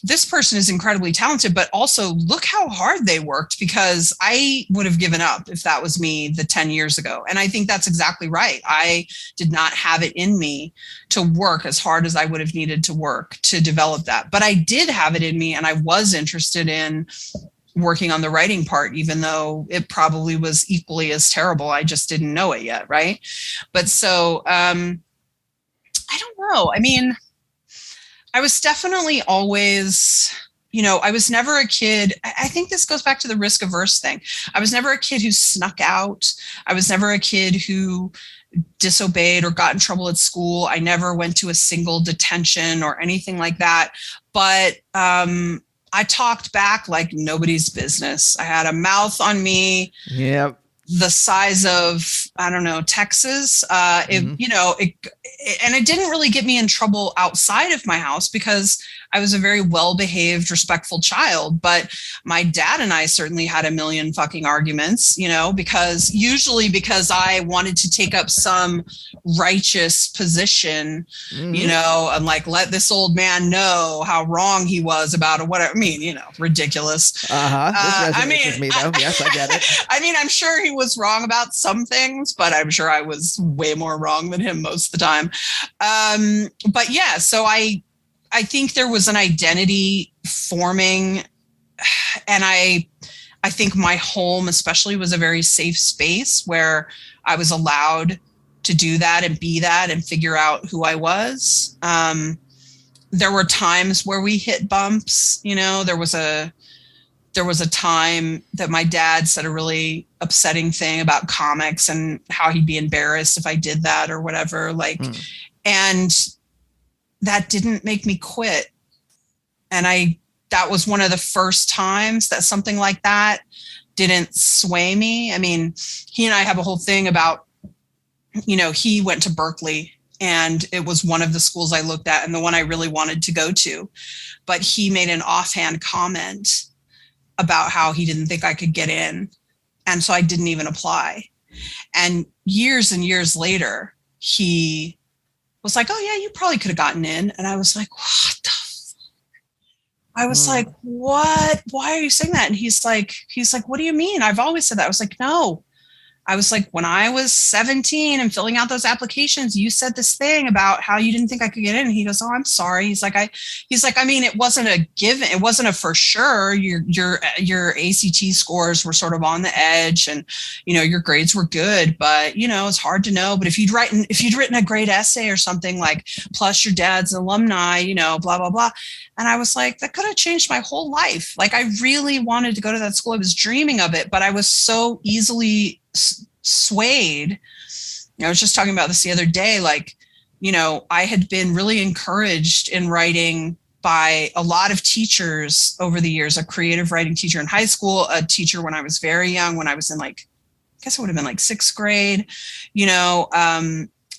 this person is incredibly talented, but also look how hard they worked, because I would have given up if that was me the 10 years ago. And I think that's exactly right. I did not have it in me to work as hard as I would have needed to work to develop that. But I did have it in me, and I was interested in working on the writing part, even though it probably was equally as terrible. I just didn't know it yet. Right. But so I don't know. I mean, I was definitely always, I was never a kid. I think this goes back to the risk averse thing. I was never a kid who snuck out. I was never a kid who disobeyed or got in trouble at school. I never went to a single detention or anything like that. But I talked back like nobody's business. I had a mouth on me. Yep. the size of, I don't know, Texas. And it didn't really get me in trouble outside of my house because I was a very well-behaved, respectful child. But my dad and I certainly had a million fucking arguments, because I wanted to take up some righteous position, and like, let this old man know how wrong he was about whatever. I mean, ridiculous. This resonates with me, though. Yes, I get it. I mean, I'm sure he was wrong about some things, but I'm sure I was way more wrong than him most of the time. But yeah, so I think there was an identity forming, and I think my home especially was a very safe space where I was allowed to do that and be that and figure out who I was. There were times where we hit bumps, there was a time that my dad said a really upsetting thing about comics and how he'd be embarrassed if I did that or whatever, and that didn't make me quit. And that was one of the first times that something like that didn't sway me. I mean, he and I have a whole thing about, he went to Berkeley and it was one of the schools I looked at and the one I really wanted to go to. But he made an offhand comment about how he didn't think I could get in. And so I didn't even apply. And years later, he was like, oh yeah, you probably could have gotten in. And I was like, what the fuck? I was like, what? Why are you saying that? And he's like, what do you mean? I've always said that. I was like, no. I was like, when I was 17 and filling out those applications, you said this thing about how you didn't think I could get in. And he goes, oh, I'm sorry. He's like, I mean, it wasn't a given. It wasn't a for sure. Your ACT scores were sort of on the edge and, your grades were good, but it's hard to know. But if you'd written a great essay or something like, plus your dad's alumni, blah, blah, blah. And I was like, that could have changed my whole life. Like, I really wanted to go to that school. I was dreaming of it, but I was so easily swayed. I was just talking about this the other day. Like, I had been really encouraged in writing by a lot of teachers over the years, a creative writing teacher in high school, a teacher when I was very young, when I was in I guess it would have been sixth grade,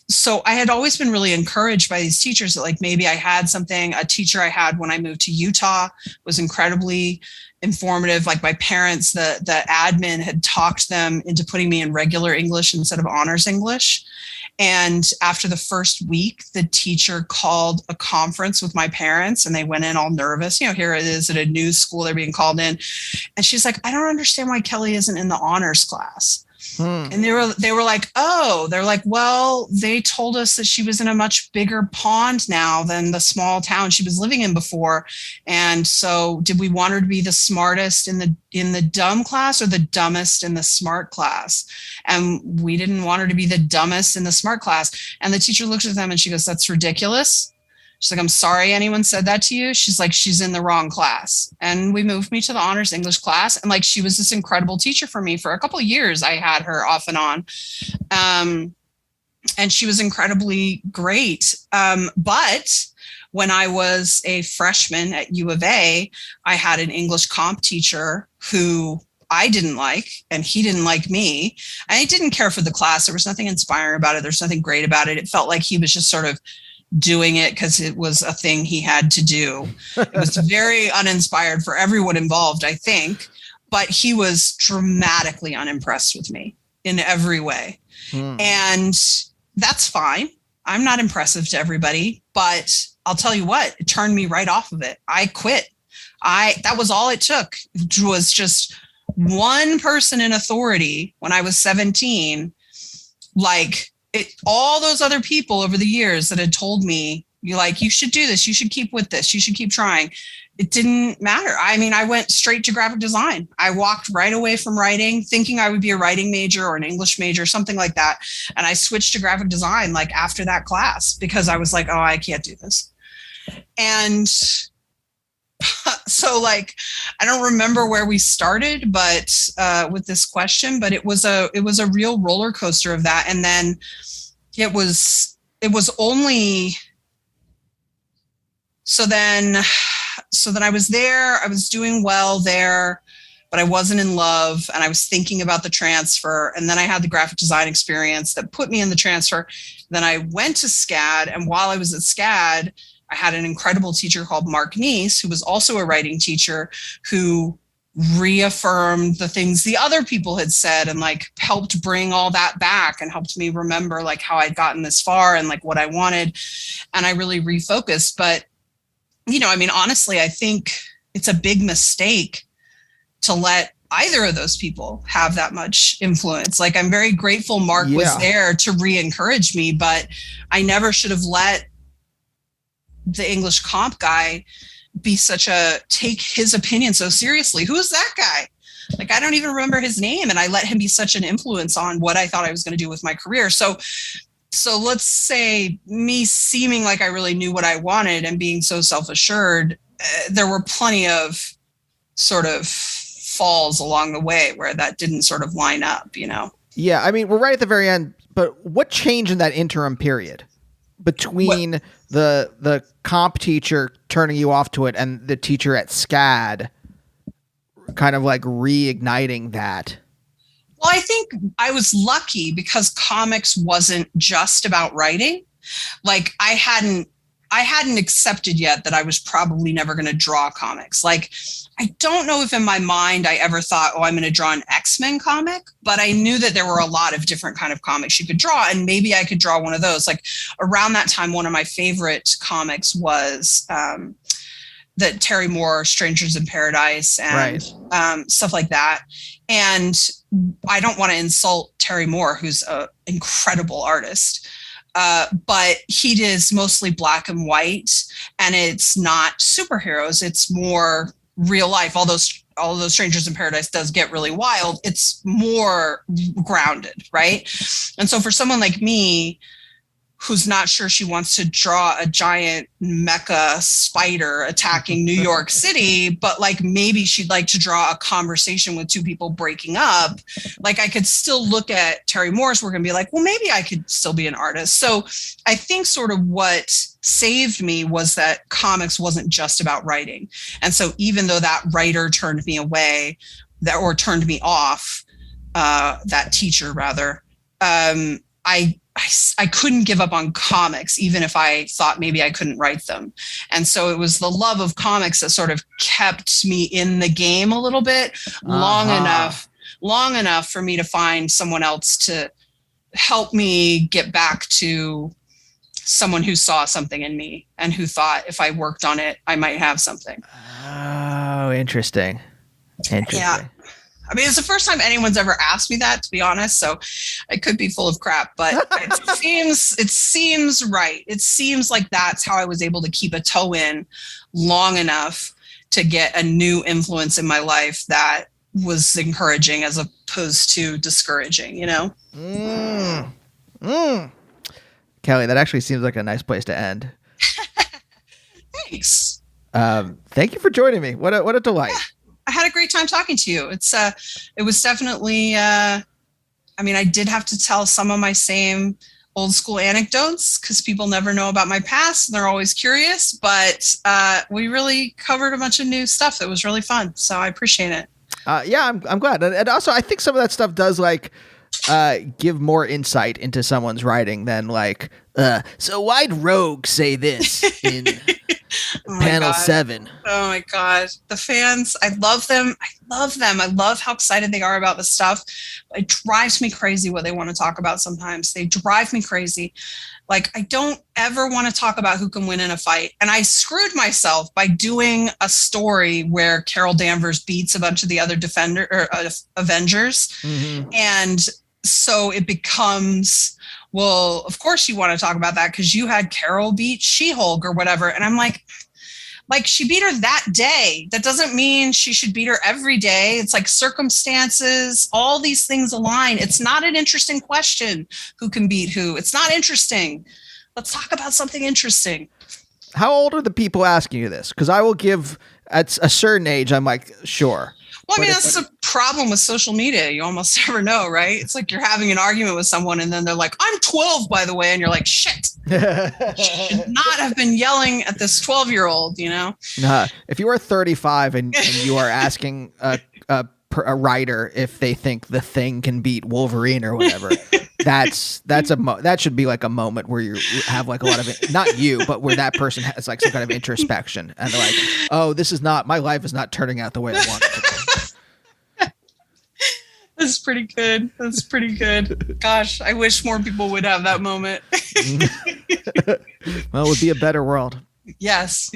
so I had always been really encouraged by these teachers that maybe I had something. A teacher I had when I moved to Utah was incredibly informative. Like my parents, the admin had talked them into putting me in regular English instead of honors English. And after the first week, the teacher called a conference with my parents and they went in all nervous. Here it is at a new school, they're being called in. And she's like, I don't understand why Kelly isn't in the honors class. And they were like, oh, they're like, well, they told us that she was in a much bigger pond now than the small town she was living in before. And so did we want her to be the smartest in the dumb class or the dumbest in the smart class? And we didn't want her to be the dumbest in the smart class. And the teacher looked at them and she goes, that's ridiculous. She's like, I'm sorry anyone said that to you. She's like, she's in the wrong class. And we moved me to the honors English class. And she was this incredible teacher for me for a couple of years. I had her off and on. And she was incredibly great. But when I was a freshman at U of A, I had an English comp teacher who I didn't like, and he didn't like me. I didn't care for the class. There was nothing inspiring about it. There's nothing great about it. It felt like he was just sort of doing it because it was a thing he had to do. It was very uninspired for everyone involved, I think, but he was dramatically unimpressed with me in every way. And that's fine. I'm not impressive to everybody, but I'll tell you what, it turned me right off of it. I quit. That was all it took. It was just one person in authority when I was 17, all those other people over the years that had told me, you should do this, you should keep with this, you should keep trying. It didn't matter. I mean, I went straight to graphic design. I walked right away from writing, thinking I would be a writing major or an English major, something like that. And I switched to graphic design after that class because I was like, oh, I can't do this. And so I don't remember where we started, but with this question, but it was a real roller coaster of that. And then it was only, so then I was there, I was doing well there. but I wasn't in love, and I was thinking about the transfer. And then I had the graphic design experience that put me in the transfer. Then I went to SCAD, and while I was at SCAD, I had an incredible teacher called Mark Neese, who was also a writing teacher, who reaffirmed the things the other people had said and like helped bring all that back and helped me remember like how I'd gotten this far and like what I wanted. And I really refocused. But, I mean, honestly, I think it's a big mistake to let either of those people have that much influence. Like, I'm very grateful Mark was there to re-encourage me, but I never should have let the English comp guy be take his opinion so seriously. Who is that guy? Like, I don't even remember his name. And I let him be such an influence on what I thought I was going to do with my career. So let's say me seeming like I really knew what I wanted and being so self-assured, there were plenty of sort of falls along the way where that didn't sort of line up, Yeah. I mean, we're right at the very end, but what changed in that interim period between the comp teacher turning you off to it and the teacher at SCAD kind of like reigniting that? Well, I think I was lucky because comics wasn't just about writing. Like, I hadn't accepted yet that I was probably never going to draw comics. Like, I don't know if in my mind I ever thought, I'm going to draw an X-Men comic, but I knew that there were a lot of different kind of comics you could draw, and maybe I could draw one of those. Like, around that time, one of my favorite comics was the Terry Moore Strangers in Paradise and stuff like that. And I don't want to insult Terry Moore, who's an incredible artist. But he does mostly black and white, and it's not superheroes. It's more real life. All those Strangers in Paradise does get really wild. It's more grounded, right? And so for someone like me, who's not sure she wants to draw a giant mecha spider attacking New York City, but like maybe she'd like to draw a conversation with two people breaking up, like I could still look at Terry Moore's work and be like, well, maybe I could still be an artist. So I think sort of what saved me was that comics wasn't just about writing. And so even though that writer turned me away, or turned me off, that teacher rather, I couldn't give up on comics, even if I thought maybe I couldn't write them. And so it was the love of comics that sort of kept me in the game a little bit long enough for me to find someone else to help me get back to someone who saw something in me and who thought if I worked on it, I might have something. Oh, interesting. Yeah. I mean, it's the first time anyone's ever asked me that, to be honest. So I could be full of crap, but it seems right. It seems like that's how I was able to keep a toe in long enough to get a new influence in my life that was encouraging as opposed to discouraging, Kelly, that actually seems like a nice place to end. Thanks. Thank you for joining me. What a delight. I had a great time talking to you. It was definitely, I did have to tell some of my same old school anecdotes because people never know about my past and they're always curious, but we really covered a bunch of new stuff that was really fun. So I appreciate it. I'm glad. And also I think some of that stuff does give more insight into someone's writing than so why'd Rogue say this in panel 7? Oh my God. The fans, I love them. I love how excited they are about the stuff. It drives me crazy what they want to talk about sometimes. They drive me crazy. Like, I don't ever want to talk about who can win in a fight. And I screwed myself by doing a story where Carol Danvers beats a bunch of the other Avengers. Mm-hmm. And so it becomes, well, of course you want to talk about that because you had Carol beat She-Hulk or whatever. And I'm like, she beat her that day. That doesn't mean she should beat her every day. It's like circumstances, all these things align. It's not an interesting question, who can beat who. It's not interesting. Let's talk about something interesting. How old are the people asking you this? Because I will give, at a certain age, I'm like, sure. Well, I mean, that's the problem with social media. You almost never know, right? It's like you're having an argument with someone and then they're like, I'm 12, by the way. And you're like, shit. Should not have been yelling at this 12-year-old, If you are 35 and you are asking a a writer if they think the Thing can beat Wolverine or whatever. that should be like a moment where you have like a lot of not you, but where that person has like some kind of introspection and they're like, oh, my life is not turning out the way I want it to be. That's pretty good. Gosh, I wish more people would have that moment. Well, it would be a better world. Yes.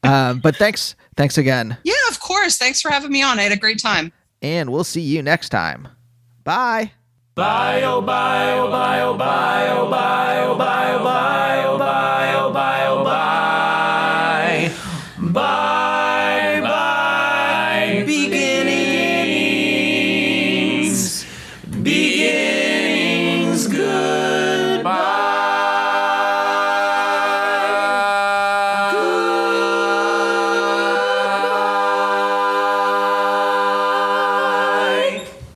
But thanks again. Yeah, of course. Thanks for having me on. I had a great time. And we'll see you next time. Bye. Bye, oh bye, oh bye, oh bye, oh bye, oh bye, oh bye, oh bye.